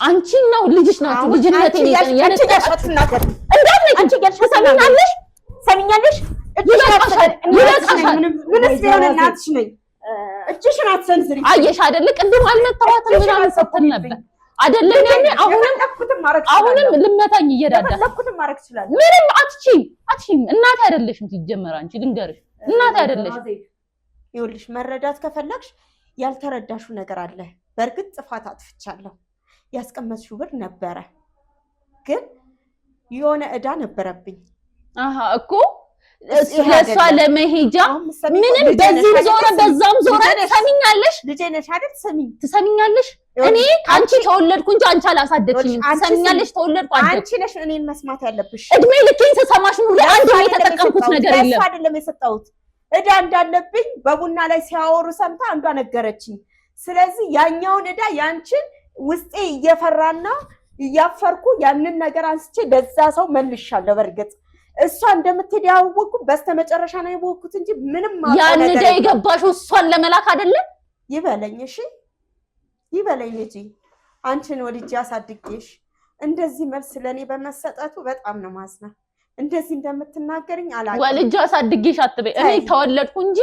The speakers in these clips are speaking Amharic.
አንቺ ነው ልጅሽ ናት ልጅነቴን ያነጣሻት እናገር አንቺ ያልሽሰሚኛለሽ ሰሚኛለሽ ምንስ ቢሆን እናትሽ ነኝ እጅሽን አትሰንዝሪ አየሽ አይደል ቅድም አልመታዋትም ምናምን ስትል ነበር አይደለም ያኔ አሁንም ልመታኝ እየዳዳ ለኩትም ማረክ ይችላል ምንም አትቺም እናት አይደለሽም ሲጀመር አንቺ ልንገርሽ እናት አይደለሽም ይኸውልሽ መረዳት ከፈለግሽ ያልተረዳሽው ነገር አለ በርግጥ ጥፋት አጥፍቻለሁ ያስቀመጥሽው ብር ነበረ ግን የሆነ እዳ ነበረብኝ እኮ ስለሷ ለመሄጃ ምንም በዚህ ዞረ በዛም ዞረ ትሰሚኛለሽ ልጄ ነሽ አይደል ትሰሚኛለሽ እኔ አንቺ ተወለድኩ እንጂ አንቺ አላሳደግሽኝ ትሰሚኛለሽ ተወለድኩ አንቺ ነሽ እኔን መስማት ያለብሽ እድሜ ልኬን ተሰማሽ ነው አንድ ነው የተጠቀምኩት ነገር የለም አይደለም የሰጣሁት እዳ እንዳለብኝ በቡና ላይ ሲያወሩ ሰምታ አንዷ ነገረችኝ ስለዚህ ያኛውን እዳ ያንቺን ውስጤ እየፈራና እያፈርኩ ያንን ነገር አንስቼ ለዛ ሰው መልሻለሁ በርግጥ እሷ እንደምትሄድ ያወቅኩ በስተመጨረሻ ነው ያወቅኩት እንጂ ምንም ያን እዳ የገባሽው እሷን ለመላክ አይደለ ይበለኝ እሺ ይበለኝ ልጅ አንቺን ወልጄ አሳድጌሽ እንደዚህ መልስ ለኔ በመሰጠቱ በጣም ነው ማዝነው እንደዚህ እንደምትናገርኝ አላውቅም ወልጄ አሳድጌሽ አትበይ እኔ ተወለድኩ እንጂ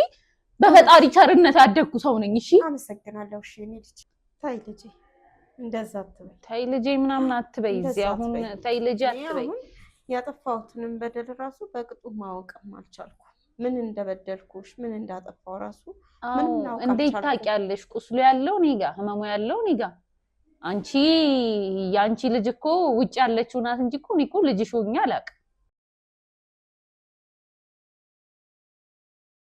በፈጣሪ ቸርነት ያደግኩ ሰው ነኝ እሺ አመሰግናለሁ እሺ እኔ ልጅ ታይ ልጅ እንደዛ አትበይ ታይ ልጅ ምናምን አትበይ እዚህ አሁን ታይ ልጅ አትበይ ያጠፋሁትንም በደል ራሱ በቅጡ ማወቅም አልቻልኩ ምን እንደበደልኩሽ ምን እንዳጠፋው ራሱ ምን ነው እንዴት ታውቂያለሽ ቁስሉ ያለው እኔ ጋር ህመሙ ያለው እኔ ጋር አንቺ ያንቺ ልጅ እኮ ውጭ ያለችው ናት እንጂ እኮ እኔ እኮ ልጅሽ ሆኜ አላውቅም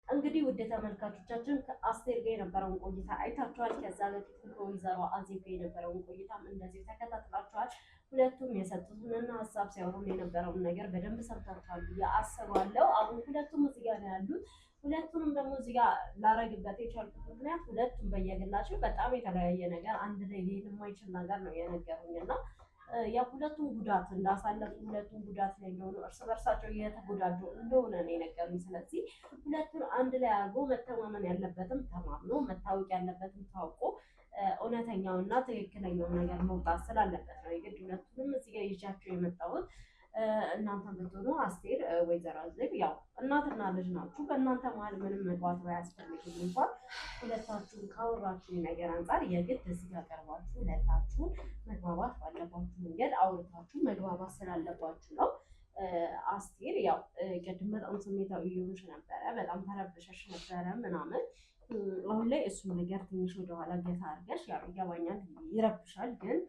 እንግዲህ ውድ ተመልካቾቻችን ከአስቴር ጋር የነበረውን ቆይታ አይታችኋል ከዛ በፊት ከወይዘሮ አዜብ ጋር የነበረውን ቆይታም እንደዚህ ተከታትላችኋል ሁለቱም የሰጡትንና ሐሳብ ሲያወሩ የነበረውን ነገር በደንብ ሰምታችኋል ያአስባለሁ አሁን ሁለቱም እዚህ ጋር ያሉት ሁለቱንም ደግሞ እዚህ ጋር ላረግበት የቻልኩት ምክንያት ሁለቱም በየግላቸው በጣም የተለያየ ነገር አንድ ላይ ሊሄድ የማይችል ነገር ነው የነገሩኝና ያ ሁለቱም ጉዳት እንዳሳለፉ ሁለቱም ጉዳት ላይ እንደሆኑ እርስ በርሳቸው እየተጎዳጁ እንደሆነ ነው የነገሩኝ ስለዚህ ሁለቱን አንድ ላይ አድርጎ መተማመን ያለበትም ተማምኖ መታወቅ ያለበትም ታውቆ እውነተኛውና ትክክለኛው ነገር መውጣት ስላለበት ነው የግድ ሁለቱንም እዚህ ጋር ይዣቸው የመጣሁት እናንተም ብትሆኑ አስቴር ወይዘሮ አዜብ ያው እናትና ልጅ ናችሁ በእናንተ መሀል ምንም መግባት ባያስፈልግም እንኳን ሁለታችሁን ካወራችሁ ነገር አንፃር የግድ እዚህ ጋር ቀርባችሁ ሁለታችሁን መግባባት ባለባችሁ መንገድ አውርታችሁ መግባባት ስላለባችሁ ነው አስቴር ያው ቅድም በጣም ስሜታዊ እየሆንሽ ነበረ በጣም ተረብሸሽ ነበረ ምናምን አሁን ላይ እሱ ነገር ትንሽ ወደኋላ ገታ አድርገሽ ያው ይገባኛል ይረብሻል ግን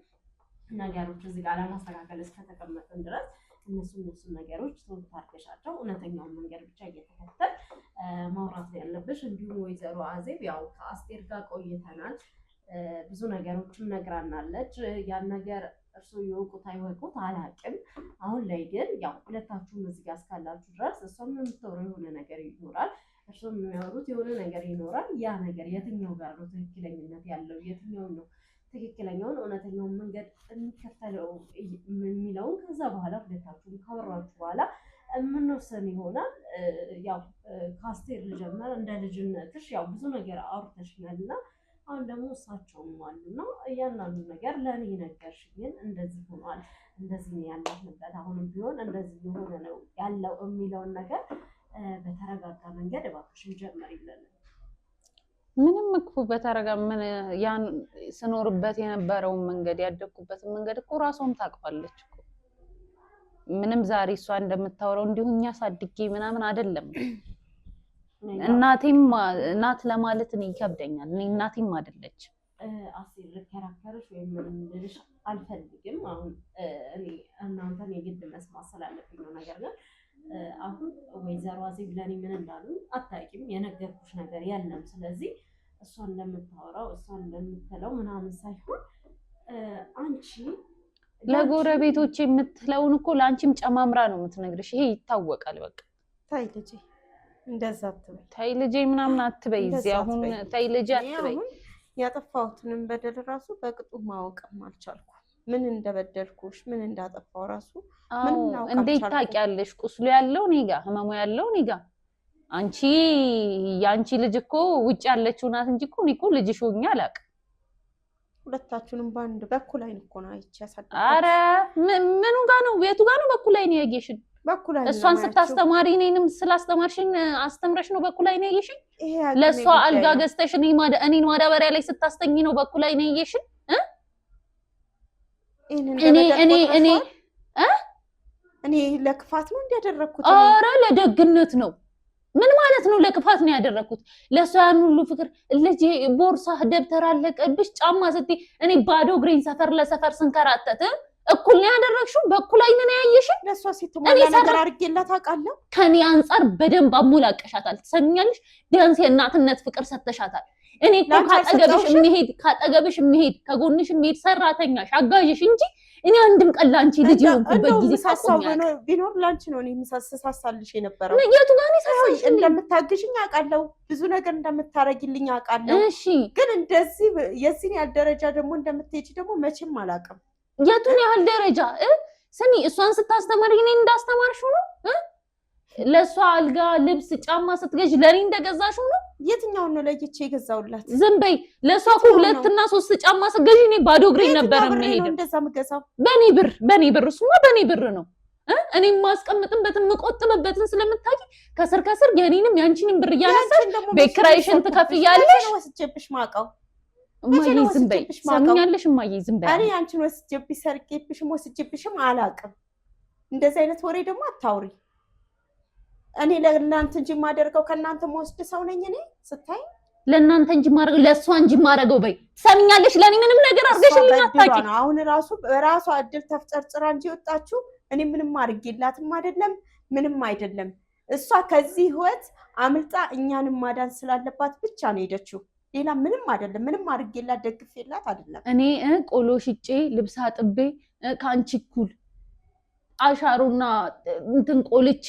ነገሮች እዚህ ጋር ለማስተካከል እስከተቀመጥን ድረስ እነሱ ነገሮች ተወታርገሻቸው እውነተኛውን መንገድ ብቻ እየተከተል ማውራት ያለብሽ እንዲሁም ወይዘሮ አዜብ ያው ከአስቴር ጋር ቆይተናል ብዙ ነገሮችን ነግራናለች ያን ነገር እርሱ ይወቁት አይወቁት አላውቅም አሁን ላይ ግን ያው ሁለታችሁም እዚህ ጋር እስካላችሁ ድረስ እሷም የምትወረው የሆነ ነገር ይኖራል እርሱም የሚያወሩት የሆነ ነገር ይኖራል ያ ነገር የትኛው ጋር ነው ትክክለኝነት ያለው የትኛው ነው ትክክለኛውን እውነተኛውን መንገድ እንከተለው የሚለውን ከዛ በኋላ ሁለታችሁም ካወራችሁ በኋላ ምንወሰን ይሆናል ያው ከአስቴር ልጀምር እንደ ልጅነትሽ ያው ብዙ ነገር አውርተሽኛልና አሁን ደግሞ እሳቸውም አሉና እያንዳንዱ ነገር ለእኔ ነገርሽኝን እንደዚህ ሆኗል እንደዚህ ነው ያለንበት አሁንም ቢሆን እንደዚህ የሆነ ነው ያለው የሚለውን ነገር በተረጋጋ መንገድ እባክሽን ጀምሪልን ምንም እኮ በተረጋ ምን ያን ስኖርበት የነበረው መንገድ ያደኩበት መንገድ እኮ ራሷም ታውቃለች እኮ ምንም ዛሬ እሷ እንደምታወራው እንዲሁኛ ሳድጌ ምናምን አይደለም እናቴም እናት ለማለት እኔ ይከብደኛል እኔ እናቴም አይደለች አስቴር ልከራከርሽ ወይ ምንም ልልሽ አልፈልግም አሁን እኔ እናንተን የግድ መስማት ስላለብኝ ነው ነገር ግን አሁን ወይዘሮ አዜብ ለኔ ምን እንዳሉ አታውቂም የነገርኩሽ ነገር የለም ስለዚህ እሷ እንደምታወራው እሷ እንደምትለው ምናምን ሳይሆን አንቺ ለጎረቤቶች የምትለውን እኮ ላንቺም ጨማምራ ነው የምትነግርሽ ይሄ ይታወቃል በቃ ታይ ልጅ እንደዛ አትበይ ታይ ልጅ ምናምን አትበይ እዚህ አሁን ታይ ልጅ አትበይ ያጠፋሁትንም በደል ራሱ በቅጡ ማወቅም አልቻልኩ ምን እንደበደልኩሽ ምን እንዳጠፋው ራሱ ምን ነው እንዴት ታውቂያለሽ ቁስሉ ያለው እኔ ጋር ህመሙ ያለው እኔ ጋር አንቺ ያንቺ ልጅ እኮ ውጭ ያለችው ናት እንጂ እኮ ልጅሽ ሆኜ አላውቅም ሁለታችሁንም ባንድ በኩል አይን እኮ ነው አይቻሳደ አረ ምኑ ጋር ነው ቤቱ ጋር ነው በኩል አይን ያየሽን በኩል አይን እሷን ስታስተማሪ እኔንም ስላስተማርሽኝ አስተምረሽ ነው በኩል አይን ያየሽን ለሷ አልጋ ገዝተሽ እኔን ማዳበሪያ ላይ ስታስተኝ ነው በኩል አይን ያየሽን እኔ ለክፋት ነው እንዲያደረኩት አረ ለደግነት ነው ምን ማለት ነው ለክፋት ነው ያደረኩት ለሷ ያን ሁሉ ፍቅር ልጅ ቦርሳ ደብተር አለቀብሽ ጫማ ስትይ እኔ ባዶ ግሬን ሰፈር ለሰፈር ስንከራተት እኩል ነው ያደረግሽው በኩል አይን ነው ያየሽው ለሷ ሲተማላ ነገር አርጌላት አቃለው ከኔ አንፃር በደንብ አሞላቀሻታል ትሰሚኛለሽ ቢያንስ የእናትነት ፍቅር ሰተሻታል እኔ ካጠገብሽ የሚሄድ ከጎንሽ የሚሄድ ሰራተኛሽ አጋዥሽ እንጂ እኔ አንድም ቀን ላንቺ ልጅ የሆንኩበት ጊዜ ሳሳውበነ ቢኖር ላንቺ ነው እኔ ምሳሳሳልሽ የነበረው የቱ ጋር ነው ሳሳልሽ እንደምታግሽኝ አውቃለሁ ብዙ ነገር እንደምታረጊልኝ አውቃለሁ እሺ ግን እንደዚህ የዚህን ያህል ደረጃ ደግሞ እንደምትሄጂ ደግሞ መቼም አላውቅም የቱን ያህል ደረጃ ስሚ እሷን ስታስተማሪ እኔ እንዳስተማርሽው ነው ለሷ አልጋ ልብስ ጫማ ስትገዥ ለኔ እንደገዛሽው ነው የትኛው ነው ለይቼ የገዛውላት ዝም በይ ለሷ እኮ 2 እና 3 ጫማ ስትገዢ እኔ ባዶ ግሬ ነበር የምሄደው እንደዛ ምገዛው በኔ ብር እሱማ በኔ ብር ነው እኔ ማስቀምጥበትን መቆጥበበትን ስለምታቂ ከስር የኔንም ያንቺንም ብር እያነሳሽ በክራይሽን ትከፍያለሽ ወስጀብሽ ማቃው እማዬ ዝም በይ ሰምኛለሽ እማዬ ዝም በይ እኔ አንቺን ወስጀብሽ ሰርቄብሽም ወስጀብሽም አላቅም እንደዚህ አይነት ወሬ ደግሞ አታውሪ እኔ ለእናንተ እንጂ ማደርገው ከእናንተ ወስድ ሰው ነኝ እኔ ስታይ ለእናንተ እንጂ ማረገው ለሷ እንጂ ማረገው በይ ሰምኛለሽ ለኔ ምንም ነገር አርገሽልኝ አታቂ አሁን ራሱ እድል ተፍጨርጭራ እንጂ ወጣችሁ እኔ ምንም አርጌላትም አይደለም ምንም አይደለም እሷ ከዚህ ህይወት አምልጣ እኛንም ማዳን ስላለባት ብቻ ነው ሄደችው ሌላ ምንም አይደለም ምንም አርጌላት ደግፌላት አይደለም እኔ ቆሎ ሽጬ ልብስ አጥቤ ካንቺ እኩል አሻሩና እንትን ቆልቼ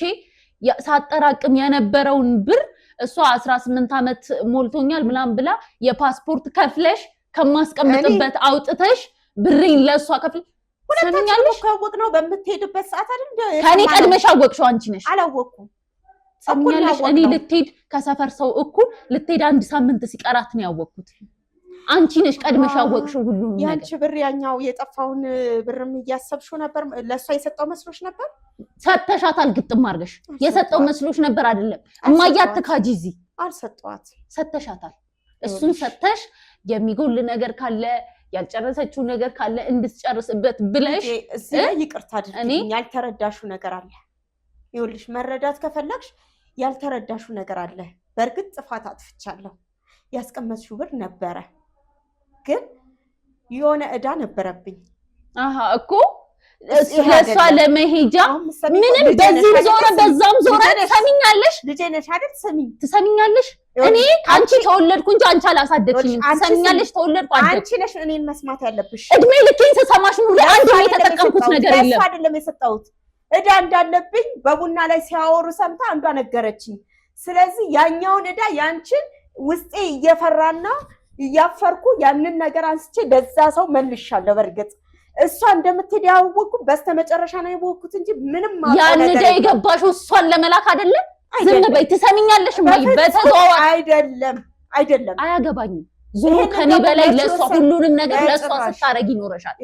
ሳጠራቅም የነበረውን ብር እሷ 18 አመት ሞልቶኛል ምናምን ብላ የፓስፖርት ከፍለሽ ከማስቀምጥበት አውጥተሽ ብሬን ለሷ ከፍል ሁለታችንም ካወቅ ነው በምትሄድበት ሰዓት አይደል ከኔ ቀድመሽ አወቅሽው አንቺ ነሽ አላወቅኩም ሰምኛለሽ እኔ ልትሄድ ከሰፈር ሰው እኩል ልትሄድ 1 ሳምንት ሲቀራት ነው ያወቅኩት አንቺ ነሽ ቀድመሽ ያወቅሽው ሁሉ ነገር ያንቺ ብር ያኛው የጠፋውን ብርም እያሰብሽው ነበር ለሷ የሰጠው መስሎሽ ነበር ሰተሻታል ግጥም አርገሽ የሰጠው መስሎሽ ነበር አይደለም እማዬ አትካጂ እዚህ አልሰጠዋት ሰተሻታል እሱን ሰተሽ የሚጎል ነገር ካለ ያልጨረሰችው ነገር ካለ እንድትጨርስበት ብለሽ እዚህ ላይ ይቅርታ አድርጊኝ ያልተረዳሽው ነገር አለ ይኸውልሽ መረዳት ከፈለግሽ ያልተረዳሽው ነገር አለ በርግጥ ጥፋት አጥፍቻለሁ ያስቀመጥሽው ብር ነበረ ግን የሆነ እዳ ነበረብኝ እኮ ለሷ ለመሄጃ ምንም በዚህ ዞረ በዛም ዞረ ትሰሚኛለሽ ልጄ ነሽ አይደል ትሰሚኛለሽ እኔ አንቺ ተወለድኩ እንጂ አንቺ አላሳደግሽኝ ትሰሚኛለሽ ተወለድኩ አንቺ ነሽ እኔን መስማት ያለብሽ እድሜ ልኬን ስሰማሽ ነው አንድ የተጠቀምኩት ነገር የለም አይደለም የሰጠሁት እዳ እንዳለብኝ በቡና ላይ ሲያወሩ ሰምታ አንዷ ነገረችኝ ስለዚህ ያኛውን እዳ ያንቺን ውስጤ እየፈራና እያፈርኩ ያንን ነገር አንስቼ ለዛ ሰው መልሻለሁ በርግጥ እሷ እንደምትሄድ ያወቅኩ በስተመጨረሻ ነው ያወቅኩት እንጂ ምንም ያን እዳ የገባሽው እሷን ለመላክ አይደለ ዝም በይ ትሰሚኛለሽ ማይ በተዘዋዋ አይደለም አያገባኝም ዞሮ ከኔ በላይ ለሷ ሁሉንም ነገር ለሷ ስታረጊ ይኖርሻል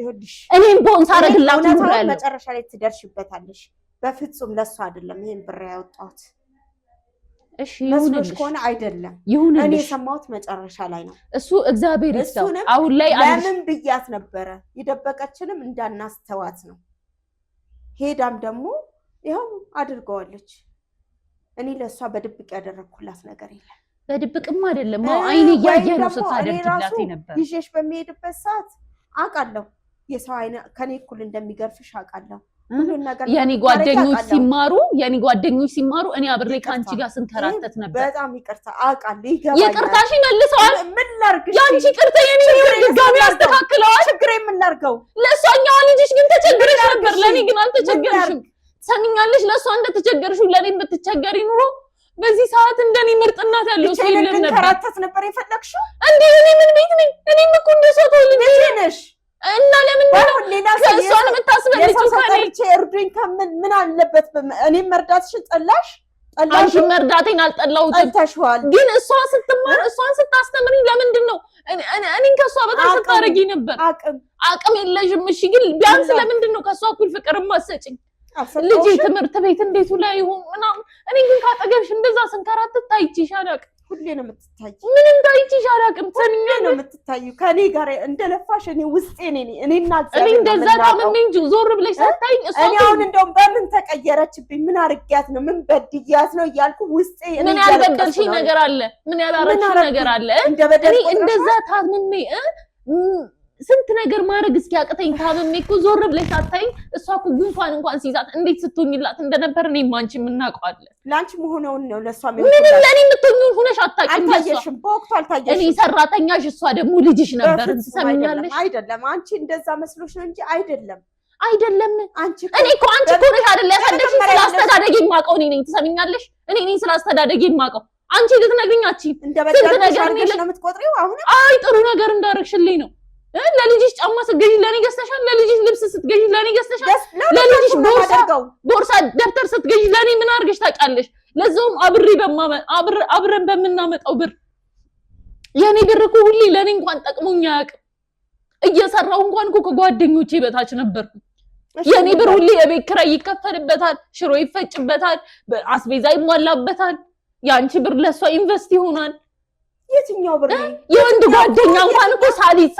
እኔም ቦን ሳረግላት ነው ያለው መጨረሻ ላይ ትደርሽበታለሽ በፍጹም ለሷ አይደለም ይሄን ብር ያወጣሁት እሺ ይሁንልሽ ከሆነ አይደለም ይሁንልሽ እኔ ሰማሁት መጨረሻ ላይ ነው እሱ እግዚአብሔር ይስጣው አሁን ላይ ለምን ብያት ነበረ የደበቀችንም እንዳናስተዋት ነው ሄዳም ደግሞ ይሄው አድርገዋለች እኔ ለሷ በድብቅ ያደረኩላት ነገር የለም በድብቅም አይደለም አይኔ ያየ ነው ስታደርግላት ነበር ይዤሽ በሚሄድበት ሰዓት አውቃለሁ የሰው አይነ ከኔ እኩል እንደሚገርፍሽ አውቃለሁ ሁሉን ነገር የኔ ጓደኞች ሲማሩ እኔ አብሬ ካንቺ ጋር ስንከራተት ነበር በጣም ይቅርታ አውቃለሁ ይገባኛል ይቅርታሽ መልሰዋል ምን ላርግሽ ያንቺ ይቅርታ የኔ ድጋሚ ያስተካክለዋል ችግሬ ምን ላርገው ለሷኛው ልጅሽ ግን ተቸግረሽ ነበር ለኔ ግን አልተቸገርሽም ሰሚኛለሽ ለሷ እንደተቸገርሽው ለኔም ብትቸገሪ ኑሮ በዚህ ሰዓት እንደኔ ምርጥ እናት ያለው ሰው የለም ነበር ከራተት ነበር የፈለግሽው እንዴ እኔ ምን ቤት ነኝ እኔም እኮ እንደሰው ልጅ ነሽ እና ለምን ነው ከሷን የምታስበልጪው ከኔ እርዱኝ ከምን አለበት እኔም መርዳትሽን ጠላሽ አንቺ መርዳቴን አልጠላሁትም። ጠልተሽዋል። ግን እሷ ስትማር እሷን ስታስተምሪ ለምንድን ነው እኔን ከሷ በታች ስታረጊ ነበር? አቅም የለሽም። እሺ ግን ቢያንስ ለምንድን ነው ከሷ እኩል ፍቅር ማሰጭኝ? ልጅ ትምህርት ቤት እንዴት ላይ ይሁን ምናምን። እኔ ግን ካጠገብሽ እንደዛ ስንከራተት ታይቼሽ አላውቅም። ሁሌ ነው የምትታዩ። ምንም ታይቼሽ አላውቅም። ሰሚኛለሽ ነው የምትታዩ ከኔ ጋር እንደለፋሽ እኔ ውስጤ ነኝ። እኔና እኔ እንደዛ ታምሜ እንጂ ዞር ብለሽ ሳታይኝ እሷ እኔ አሁን እንደውም በምን ተቀየረችብኝ? ምን አርጊያት ነው? ምን በድያት ነው እያልኩ ውስጤ እኔ ምን ያልበደልሽኝ ነገር አለ? ምን ያላረግሽኝ ነገር አለ? እኔ እንደዛ ታምሜ ስንት ነገር ማድረግ እስኪያቅተኝ ታምሜ እኮ ዞር ብለሽ ሳታይኝ እሷ እኮ ጉንፋን እንኳን ሲይዛት እንዴት ስትሆኝላት እንደነበር እኔም አንቺም እናውቀዋለን። ላንቺ መሆነውን ነው ለሷ ምንም ለኔ የምትሆኚውን ሆነሽ አታውቂም። አልታየሽም፣ በወቅቱ አልታየሽም። እኔ ሰራተኛሽ፣ እሷ ደግሞ ልጅሽ ነበር። ትሰሚኛለሽ? አይደለም አንቺ እንደዛ መስሎሽ ነው እንጂ አይደለም። አንቺ እኔ እኮ አንቺ እኮ ነሽ አይደል ያሳደግሽኝ። ስላስተዳደጌ የማውቀው እኔ ነኝ። ትሰሚኛለሽ? እኔ ነኝ ስላስተዳደጌ የማውቀው። አንቺ ልትነግሪኝ አትችይም። ስንት ነገር ነው የምትቆጥሪው። አሁን አይ ጥሩ ነገር እንዳደረግሽልኝ ነው። ለልጅሽ ጫማ ስትገዢ ለኔ ገዝተሻል። ለልጅሽ ልብስ ስትገዢ ለኔ ገዝተሻል። ለልጅሽ ቦርሳ ደብተር ስትገዢ ለኔ ምን አድርገሽ ታውቂያለሽ? ለዛውም አብረን በምናመጣው ብር። የኔ ብር እኮ ሁሌ ለኔ እንኳን ጠቅሞኝ አያውቅም። እየሰራው እንኳን እኮ ከጓደኞቼ በታች ነበርኩ። የኔ ብር ሁሌ የቤት ኪራይ ይከፈልበታል፣ ሽሮ ይፈጭበታል፣ አስቤዛ ይሟላበታል። ያንቺ ብር ለሷ ኢንቨስት ይሆናል። የትኛው ብር ነው? የወንድ ጓደኛ እንኳን እኮ ሳሊስ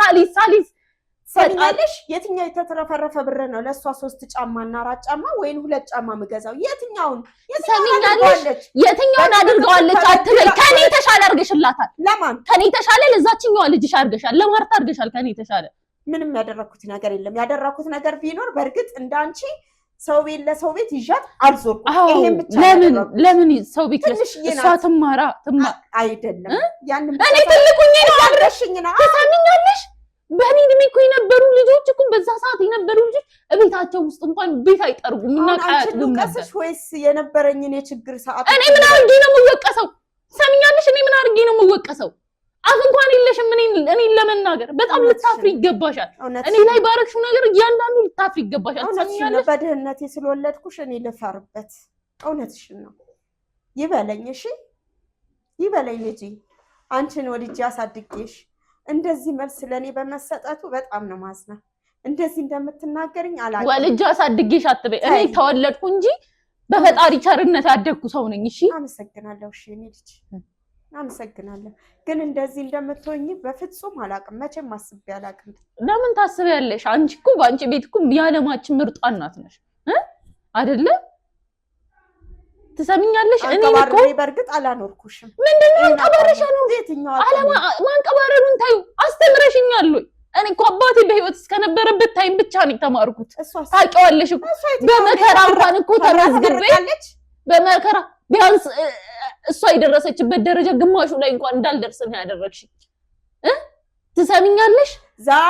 ሰሚያለሽ? የትኛው የተተረፈረፈ ብር ነው ለሷ 3 ጫማና 4 ጫማ ወይን 2 ጫማ ምገዛው? የትኛውን ሰሚያለሽ? የትኛውን አድርገዋለች አትበይ። ከኔ ተሻለ አርገሽላታል። ለማን? ከኔ ተሻለ ለዛችኛዋ ልጅሽ አርገሻል። ለማርታ አርገሻል። ከኔ ተሻለ ምንም ያደረኩት ነገር የለም። ያደረኩት ነገር ቢኖር በእርግጥ እንዳንቺ ሰው ቤት ለሰው ቤት ይዣት አልዞርኩም። ይሄን ብቻ ለምን ሰው ቤት እሷ ትማራ አይደለም ያንን እኔ ትልቁኝ ነው አብረሽኝ ነው። ትሰሚኛለሽ? በእኔ እድሜ እኮ የነበሩ ልጆች እኮ በዛ ሰዓት የነበሩ ልጆች እቤታቸው ውስጥ እንኳን ቤት አይጠርጉም እና ቃያጥሉም ነበር። ወይስ የነበረኝን የችግር ሰዓት እኔ ምን አድርጌ ነው የምወቀሰው? ትሰሚኛለሽ? እኔ ምን አድርጌ ነው የምወቀሰው? አፍ እንኳን የለሽም። እኔ ለመናገር በጣም ልታፍሪ ይገባሻል። እኔ ላይ ባረክሽው ነገር እያንዳንዱ ልታፍሪ ይገባሻል። ትሰሚኛለሽ? በድህነቴ ስለወለድኩሽ እኔ ልፈርበት። እውነትሽን ነው። ይበለኝ፣ እሺ ይበለኝ ልጄ። አንቺን ወልጄ አሳድጌሽ እንደዚህ መልስ ለኔ በመሰጠቱ በጣም ነው ማዝነው። እንደዚህ እንደምትናገርኝ አላውቅም። ወልጄ አሳድጌሽ አትበይ። እኔ ተወለድኩ እንጂ በፈጣሪ ቸርነት ያደግኩ ሰው ነኝ። እሺ አመሰግናለሁ። እሺ እኔ ልጅ አመሰግናለሁ። ግን እንደዚህ እንደምትሆኚ በፍጹም አላውቅም። መቼም አስቤ አላውቅም። ለምን ታስቢያለሽ? አንቺ እኮ በአንቺ ቤት እኮ የዓለማችን ምርጧ እናት ነሽ አይደለ? ትሰሚኛለሽ? እኔ እኮ በእርግጥ አላኖርኩሽም። ምንድነው አንቀባረሽ ነው? ማንቀባረሩን ታዩ አስተምረሽኛል ወይ? እኔ እኮ አባቴ በህይወት እስከነበረበት ታይም ብቻ ነው የተማርኩት። ታውቂዋለሽ እኮ በመከራ እንኳን እኮ ተመዝግቤ በመከራ ቢያንስ እሷ የደረሰችበት ደረጃ ግማሹ ላይ እንኳን እንዳልደርስ ነው ያደረግሽኝ። ትሰሚኛለሽ?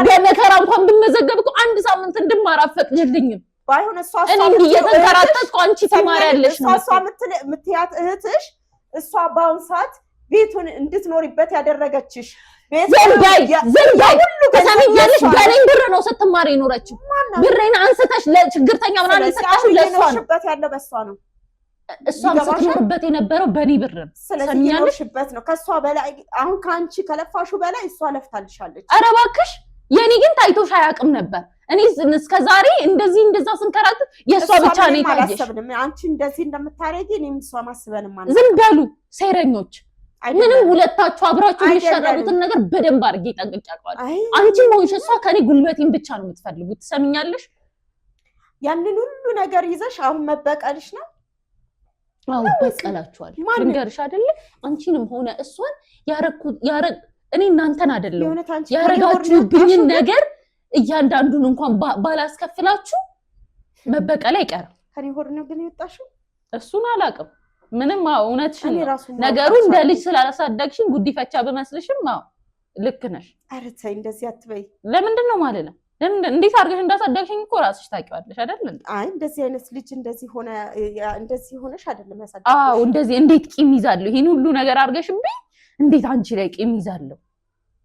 በመከራ እንኳን ብመዘገብ እኮ 1 ሳምንት እንድማር አፈቅጅልኝም። ባይሆን እሷ እኔ እየተንከራተትኩ አንቺ ትማሪያለሽ ነው እሷ የምትያት እህትሽ። እሷ በአሁን ሰዓት ቤቱን እንድትኖሪበት ያደረገችሽ ዝም በይ። ትሰሚኛለሽ? በእኔም ብር ነው ስትማሪ የኖረችው። ብሬን አንስተሽ ለችግርተኛ ምናምን የሰጣሽው ለእሷ ነው። ያለው በእሷ ነው። እሷም ስትኖርበት የነበረው በእኔ ብር ነው። ስለዚህ የኖርሽበት ነው። ከእሷ በላይ አሁን ከአንቺ ከለፋሹ በላይ እሷ ለፍታልሻለች። ኧረ እባክሽ፣ የኔ ግን ታይቶሽ አያውቅም ነበር። እኔ እስከዛሬ እንደዛ ስንከራተት የእሷ ብቻ ነው የታየሽ። አንቺ እንደዚህ እንደምታረጊ እኔም እሷ ማስበንም ማለት ዝም በሉ ሴረኞች። ምንም ሁለታችሁ አብራችሁ የሚሸረቡትን ነገር በደንብ አድርጌ ጠንቅቄ አውቃለሁ። አንቺም ሆንሽ እሷ ከኔ ጉልበቴን ብቻ ነው የምትፈልጉት። ትሰሚኛለሽ? ያንን ሁሉ ነገር ይዘሽ አሁን መበቀልሽ ነው። አው በቀላችኋል። ልንገርሽ አይደለ? አንቺንም ሆነ እሷን እኔ እናንተን አይደለም ያረጋችሁብኝን ነገር እያንዳንዱን እንኳን ባላስከፍላችሁ መበቀል አይቀርም። ከኔ ሆር ነው ግን የወጣሽው። እሱን አላውቅም። ምንም እውነትሽን ነው ነገሩ። እንደ ልጅ ስላላሳደግሽኝ ጉዲፈቻ በመስልሽም ልክ ነሽ። ኧረ ተይ እንደዚህ አትበይ። ለምንድን ነው ማለት ነው? እንዴት አድርገሽ እንዳሳደግሽኝ እኮ ራስሽ ታውቂዋለሽ አይደል? አይ እንደዚህ አይነት ልጅ እንደዚህ ሆነሽ አይደለም ያሳደግሽ። አዎ እንደዚህ እንዴት ቂም ይዛለሁ? ይሄን ሁሉ ነገር አድርገሽብኝ እንዴት አንቺ ላይ ቂም ይዛለሁ?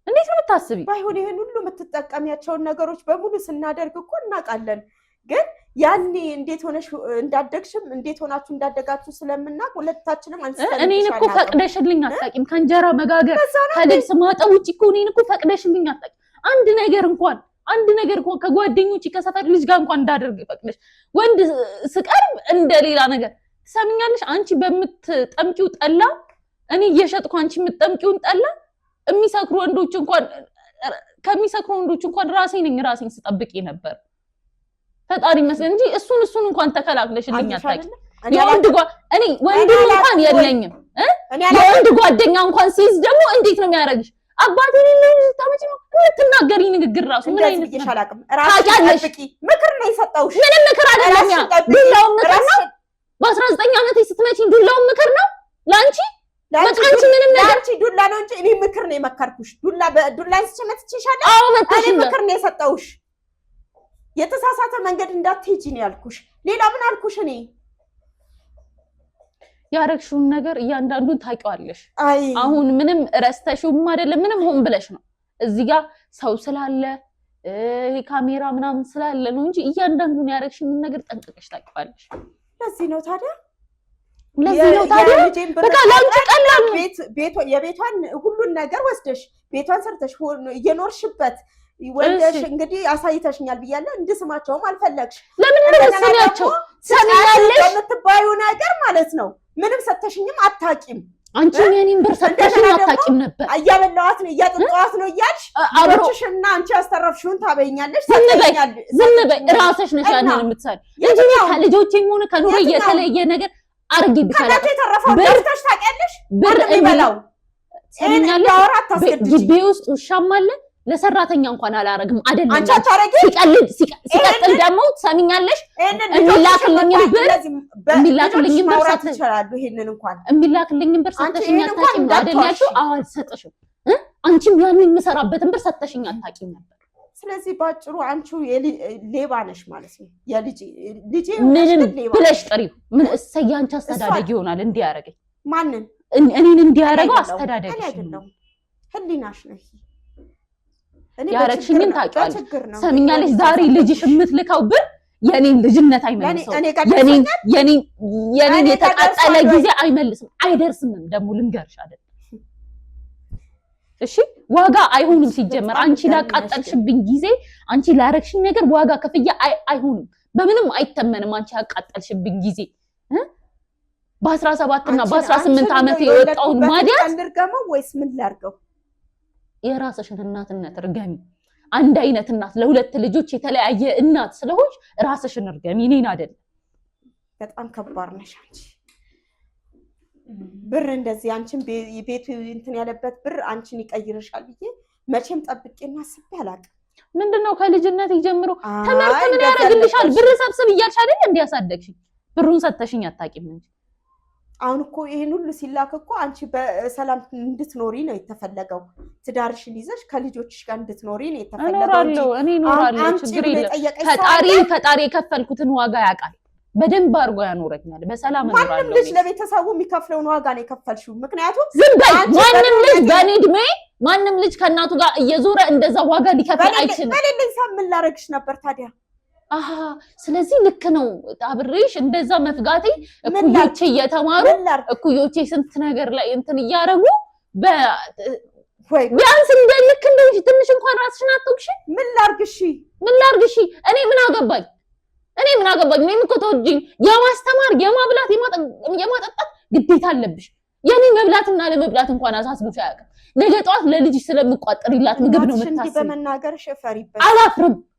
እንዴት ነው የምታስቢ? ባይሆን ይሄን ሁሉ የምትጠቀሚያቸውን ነገሮች በሙሉ ስናደርግ እኮ እናውቃለን። ግን ያኔ እንዴት ሆነሽ እንዳደግሽም እንዴት ሆናችሁ እንዳደጋችሁ ስለምናቅ ሁለታችንም አንስተን እኔን እኮ ፈቅደሽልኝ አታውቂም። ከእንጀራ መጋገር ከልብስ ማጠብ ውጪ እኮ እኔን እኮ ፈቅደሽልኝ አታውቂም። አንድ ነገር እንኳን ከጓደኞቼ ከሰፈር ልጅ ጋር እንኳን እንዳደርግ ፈቅደሽ ወንድ ስቀርብ እንደሌላ ነገር ትሰሚኛለሽ። አንቺ በምትጠምቂው ጠላ እኔ እየሸጥኩ አንቺ የምትጠምቂውን ጠላ ከሚሰክሩ ወንዶች እንኳን ራሴን ስጠብቅ ነበር። ፈጣሪ መስገን እንጂ እሱን እንኳን ተከላክለሽልኝ አታውቂም። ወንድ እንኳን የለኝም የወንድ ጓደኛ እንኳን ሲይዝ ደግሞ እንዴት ነው የሚያደርግሽ? አባቴ ታመጪ ነው የምትናገሪ ንግግር ራሱ ምን አይነት ይሻላልም? ራስሽ ጠብቂ። ምክር ነው የሰጠውሽ። ምንም ምክር አይደለም። ዱላው ምክር ነው። በ19 ዓመቴ ስትመጪኝ ዱላው ምክር ነው ላንቺ። አንቺ ምንም ነገር አንቺ ዱላ ነው እንጂ እኔ ምክር ነው የመከርኩሽ። ዱላ ስጨመትችሻለሁ። አዎ መጥተሽ ምክር ነው የሰጠውሽ። የተሳሳተ መንገድ እንዳትሄጂ ነው ያልኩሽ። ሌላ ምን አልኩሽ? እኔ ያረግሽውን ነገር እያንዳንዱን ታውቂዋለሽ። አሁን ምንም ረስተሽውም አይደለም፣ ምንም ሆን ብለሽ ነው። እዚህ ጋር ሰው ስላለ ካሜራ ምናምን ስላለ ነው እንጂ እያንዳንዱን ያረግሽውን ነገር ጠንቅቀሽ ታውቂዋለሽ። ለዚህ ነው ታዲያ በቃ ላንቺ ቀላል ነው። የቤቷን ሁሉን ነገር ወስደሽ ቤቷን ሰርተሽ እየኖርሽበት ወንደሽ እንግዲህ አሳይተሽኛል ብያለሁ። እንድስማቸውም አልፈለግሽ። ለምን እንደሰሚያቸው ሰሚያለሽ የምትባዩ ነገር ማለት ነው። ምንም ሰተሽኝም አታቂም። አንቺ የኔን ብር ሰተሽኝ አታቂም ነበር። እያበላዋት ነው እያጠጣዋት ነው እያልሽ አብሮሽና አንቺ ያስተረፍሽውን ታበይኛለሽ። ዝም በይ ራስሽ ነሽ ያንን የምትሰሪ እንጂ ከልጆቼም ሆነ ከኑሮ የተለየ ነገር አርጊ ቢከራ ተረፈው ደፍተሽ ታውቂያለሽ። ብር ይበላው ግቢ ውስጥ ውሻም አለ። ለሰራተኛ እንኳን አላረግም አይደለም። አንቺ አታረጊ። ሲቀጥል ደግሞ ትሰሚኛለሽ የሚላክልኝም ብር ሰተሽኝ አታውቂም አይደል ያልሽው? አዎ አልሰጥሽም። አንቺም ያንን የምሰራበትን ብር ሰተሽኝ አታውቂም ነበር። ስለዚህ ባጭሩ አንቺ ሌባ ነሽ ማለት ነው። ልጄ ምንም ብለሽ ጥሪው ምን እሰይ አንቺ አስተዳደግ ይሆናል እንዲያረገኝ ማንን እኔን እንዲያረገው አስተዳደግ አይደለም። ህሊናሽ ነው ያረግሽኝን ታውቂዋለሽ። ሰሚኛለሽ? ዛሬ ልጅሽ የምትልከው ብር የኔን ልጅነት አይመልሰው። የኔን የተቃጠለ ጊዜ አይመልስም፣ አይደርስምም። ደግሞ ልንገርሽ አይደል? እሺ ዋጋ አይሆንም። ሲጀመር አንቺ ላቃጠልሽብኝ ጊዜ አንቺ ላረግሽኝ ነገር ዋጋ ከፍያ አይሆንም፣ በምንም አይተመንም። አንቺ ያቃጠልሽብኝ ጊዜ በ17 እና በ18 ዓመት የወጣውን ማዲያት አንደርጋመው ወይስ ምን ላርገው? የራስሽን እናትነት እርገሚ። አንድ አይነት እናት ለሁለት ልጆች የተለያየ እናት ስለሆንሽ ራስሽን እርገሚ፣ እኔን አይደለም። በጣም ከባድ ነሽ አንቺ። ብር እንደዚህ አንቺን ቤቱ እንትን ያለበት ብር አንቺን ይቀይርሻል ብዬ መቼም ጠብቄና አስቤ አላውቅም። ምንድነው ከልጅነት ጀምሮ ትምህርት ምን ያደርግልሻል? ብር ሰብስብ እያልሽ አይደል እንዲያሳደግሽኝ? ብሩን ሰተሽኝ አታውቂም እንጂ አሁን እኮ ይሄን ሁሉ ሲላክ እኮ አንቺ በሰላም እንድትኖሪ ነው የተፈለገው። ትዳርሽን ይዘሽ ከልጆችሽ ጋር እንድትኖሪ ነው የተፈለገው እንጂ እኔ እኖራለሁ፣ ችግር የለም። ፈጣሪ የከፈልኩትን ዋጋ ያውቃል። በደንብ አድርጎ ያኖረኛል። በሰላም እኖራለሁ። ማንም ልጅ ለቤተሰቡ የሚከፍለውን ዋጋ ነው የከፈልሽው። ምክንያቱም ዝም በይ። ማንም ልጅ በእኔ እድሜ ማንም ልጅ ከእናቱ ጋር እየዞረ እንደዛ ዋጋ ሊከፍል አይችልም። በሌለኝ ሰው ምን ላደርግሽ ነበር ታዲያ? ስለዚህ ልክ ነው አብሬሽ እንደዛ መፍጋቴ። እኩዮቼ እየተማሩ እኩዮቼ ስንት ነገር ላይ እንትን እያረጉ ቢያንስ እንደ ልክ እንደዚህ ትንሽ እንኳን ራስሽን አትወቅሽ። ምን ላርግሽ? እኔ ምን አገባኝ? እኔም እኮ ተወጂኝ የማስተማር የማብላት የማጠጣት ግዴታ አለብሽ። የኔ መብላትና ለመብላት እንኳን አሳስቦሽ አያውቅም። ነገ ጠዋት ለልጅሽ ስለምቋጠርላት ምግብ ነው የምታስብ። በመናገርሽ እፈሪበት።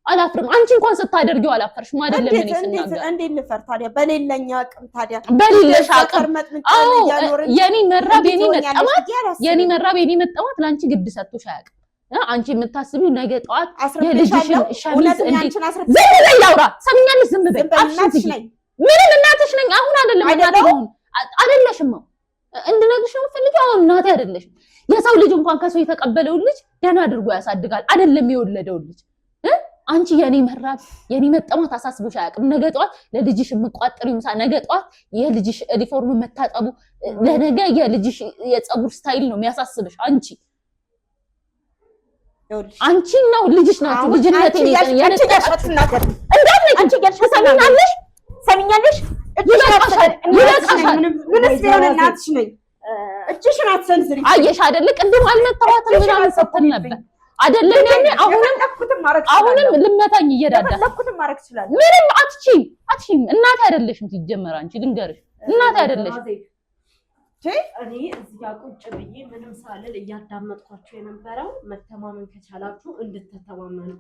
አላፍርም። አንቺ እንኳን ስታደርጊው አላፈርሽም አይደለም? እኔ ስናገር እንዴት ልፈር ታዲያ? በሌለኝ አቅም ታዲያ በሌለሽ አቅም የኔ መራብ የኔ መጠማት ለአንቺ ግድ ሰጥቶሽ አያውቅም። አንቺ የምታስቢው ነገ ጠዋት የልጅሽን ሸሚዝ እንዴት ዝም በይ ያውራ ሰምኛለሽ። ዝም በይ ምንም እናትሽ ነኝ። አሁን አይደለም እናቴ አይደለሽም። እንድነግርሽ ነው የምፈልገው። አሁን እናቴ አይደለሽም። የሰው ልጅ እንኳን ከሰው የተቀበለውን ልጅ ደህና አድርጎ ያሳድጋል አይደለም የወለደውን ልጅ። አንቺ የኔ መራብ የኔ መጠማት አሳስቦሽ አያውቅም። ነገ ጠዋት ለልጅሽ የምቋጥሪው ምሳ፣ ነገ ጠዋት የልጅሽ ሪፎርም መታጠቡ፣ ለነገ የልጅሽ የፀጉር ስታይል ነው የሚያሳስብሽ አንቺ። አንቺ ነው ልጅሽ ናችሁ ልጅነቴ ነው ያነጣሽናገር አንቺ ሰሚኛለሽ ሰሚኛለሽ ምንስ ቢሆን እናትሽ ነኝ እጅሽን አትሰንዝሪ አየሽ አይደለ ቅድም አልመታዋትም ምናምን ስትል ነበር አይደለም ያኔ አሁንም ልመታኝ እየዳዳሽ ማድረግ ይችላል ምንም አትችይም እናት አይደለሽም ሲጀመር አንቺ ልንገርሽ እናት አይደለሽም እኔ እዚህ ጋር ቁጭ ብዬ ምንም ሳልል እያዳመጥኳችሁ የነበረው መተማመን ከቻላችሁ እንድትተማመኑ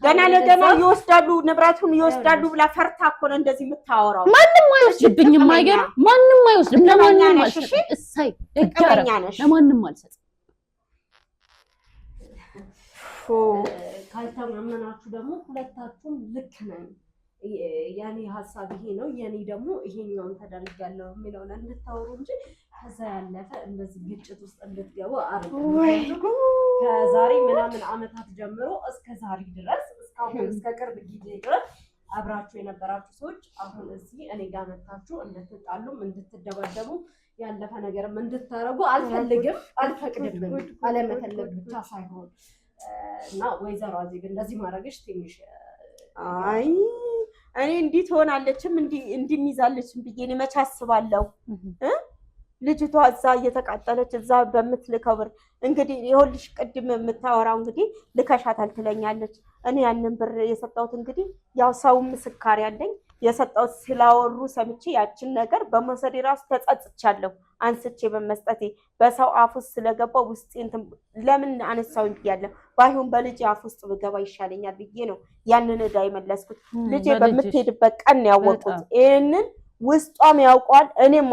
ገና ለገና ይወስዳሉ ንብረቱን ይወስዳሉ ብላ ፈርታ እኮ ነው እንደዚህ የምታወራው ማንም አይወስድብኝም አይገርም ማንም አይወስድም ለማንም አልሰጥም እሰይ ደጋራ ለማንም አልሰጥም ካልተማመናችሁ ደግሞ ሁለታችሁም ልክ ነን ያኔ ሐሳብ ይሄ ነው የኔ ደግሞ ይሄኛውን ተደርጋለሁ የሚለውን እንድታወሩ እንጂ ከዛ ያለፈ እንደዚህ ግጭት ውስጥ እንድትገቡ አርጉ ከዛሬ ምናምን አመታት ጀምሮ እስከ ዛሬ ድረስ እስካሁን እስከ ቅርብ ጊዜ ድረስ አብራችሁ የነበራችሁ ሰዎች አሁን እዚህ እኔ ጋር መጣችሁ እንድትጣሉም እንድትደባደቡ ያለፈ ነገርም እንድታረጉ አልፈልግም አልፈቅድም አለመፈለግ ብቻ ሳይሆን እና ወይዘሮ አዜብ እንደዚህ ማድረግሽ ትንሽ አይ እኔ እንዲህ ትሆናለችም እንዲህ ሚዛለችም ብዬ እኔ መች አስባለሁ ልጅቷ እዛ እየተቃጠለች እዛ በምትልከው ብር እንግዲህ ይኸውልሽ ቅድም የምታወራው እንግዲህ ልከሻታል ትለኛለች እኔ ያንን ብር የሰጠሁት እንግዲህ ያው ሰው ምስካር ያለኝ የሰጠሁት ስላወሩ ሰምቼ ያችን ነገር በመውሰዴ ራሱ ተጸጽቻለሁ አንስቼ በመስጠቴ በሰው አፍ ውስጥ ስለገባው ውስጥ ለምን አነሳው ብያለሁ ባይሆን በልጅ አፍ ውስጥ ብገባ ይሻለኛል ብዬ ነው ያንን እዳ የመለስኩት ልጄ በምትሄድበት ቀን ያወቁት ይሄንን ውስጧም ያውቋል እኔም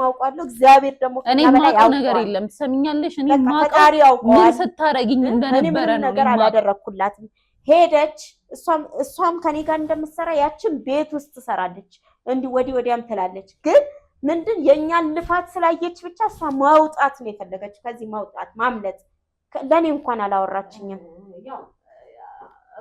አውቃለሁ እግዚአብሔር ደግሞ እኔ ማውቀው ነገር የለም ትሰሚኛለሽ እኔ ማውቀው ምን ስታረጊኝ እንደነበረ ነው ነገር አላደረኩላትም ሄደች እሷም ከኔ ጋር እንደምትሰራ ያችን ቤት ውስጥ ትሰራለች እንዲህ ወዲያም ትላለች ግን ምንድን የኛን ልፋት ስላየች ብቻ እሷ ማውጣት ነው የፈለገች ከዚህ ማውጣት ማምለጥ ለኔ እንኳን አላወራችኝም ያው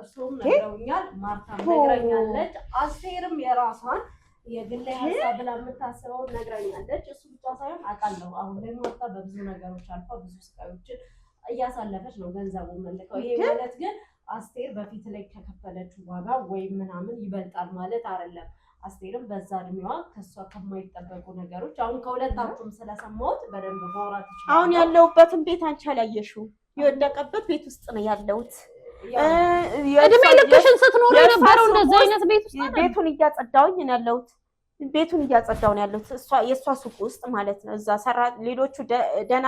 እሱም ነግረውኛል ማርታም ነግረኛለች አስቴርም የራሷን የግል ሀሳብ ብላ የምታስበው ነግረኛለች እሱ ብቻ ሳይሆን አውቃለሁ አሁን ላይ ማርታ በብዙ ነገሮች አልፋ ብዙ ስቃዮችን እያሳለፈች ነው ገንዘቡን መልከው ይሄ ማለት ግን አስቴር በፊት ላይ ከከፈለችው ዋጋ ወይ ምናምን ይበልጣል ማለት አይደለም አስቴርም በዛ እድሜዋ ከሷ ከማይጠበቁ ነገሮች አሁን ከሁለታችሁም ስለሰማሁት በደንብ ማውራት ይችላል አሁን ያለውበትን ቤት አንቺ አላየሽው የወደቀበት ቤት ውስጥ ነው ያለሁት እድሜ ልክሽን ስትኖር የነበረው እንደዚህ አይነት ቤት ውስጥ ቤቱን እያጸዳውኝ ነው ያለሁት ቤቱን እያጸዳው ነው ያለሁት የሷ ሱቅ ውስጥ ማለት ነው እዛ ሰራ ሌሎቹ ደና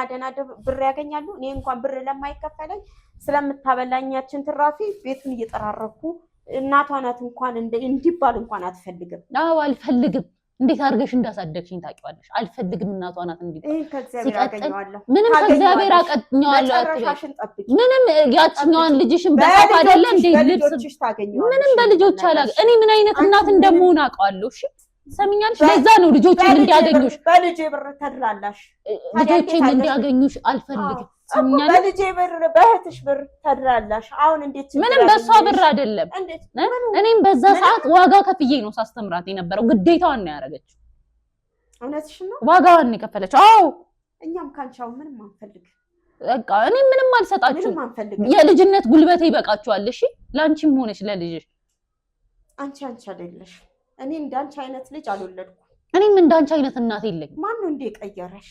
ብር ያገኛሉ እኔ እንኳን ብር ለማይከፈለኝ ስለምታበላኛችን ትራፊ ቤቱን እየጠራረኩ እናቷ ናት እንኳን እንዲባል እንኳን አትፈልግም አዎ አልፈልግም እንዴት አድርገሽ እንዳሳደግሽኝ ታውቂዋለሽ አልፈልግም እናቷ ናት እንዲባል ከእግዚአብሔር አገኘዋለሁ ምንም ከእግዚአብሔር አቀኛዋለሁ ምንም ያችኛዋን ልጅሽን በሳፋ አይደለ እንዴ ልብስ ምንም በልጆች አላገ እኔ ምን አይነት እናት እንደምሆን አውቃለሁ እሺ ሰሚኛልሽ ለዛ ነው ልጆችን እንዲያገኙሽ በልጄ ብር ተድላላሽ ልጆችን እንዲያገኙሽ አልፈልግም ሰሚኛልሽ በልጄ ብር በእህትሽ ብር ተድላላሽ አሁን እንዴት ምንም በሷ ብር አይደለም እኔም በዛ ሰዓት ዋጋ ከፍዬ ነው ሳስተምራት የነበረው ግዴታዋን ነው ያደረገችው እውነትሽ ነው ዋጋዋን ነው የከፈለችው አዎ እኛም ካንቻው ምንም አንፈልግ በቃ እኔ ምንም አልሰጣችሁ የልጅነት ጉልበቴ ይበቃችኋል እሺ ላንቺም ሆነሽ ለልጅሽ አንቺ አይደለሽ እኔ እንዳንቺ አይነት ልጅ አልወለድኩም እኔም እንዳንቺ አይነት እናት የለኝም ማን ነው እንደቀየረሽ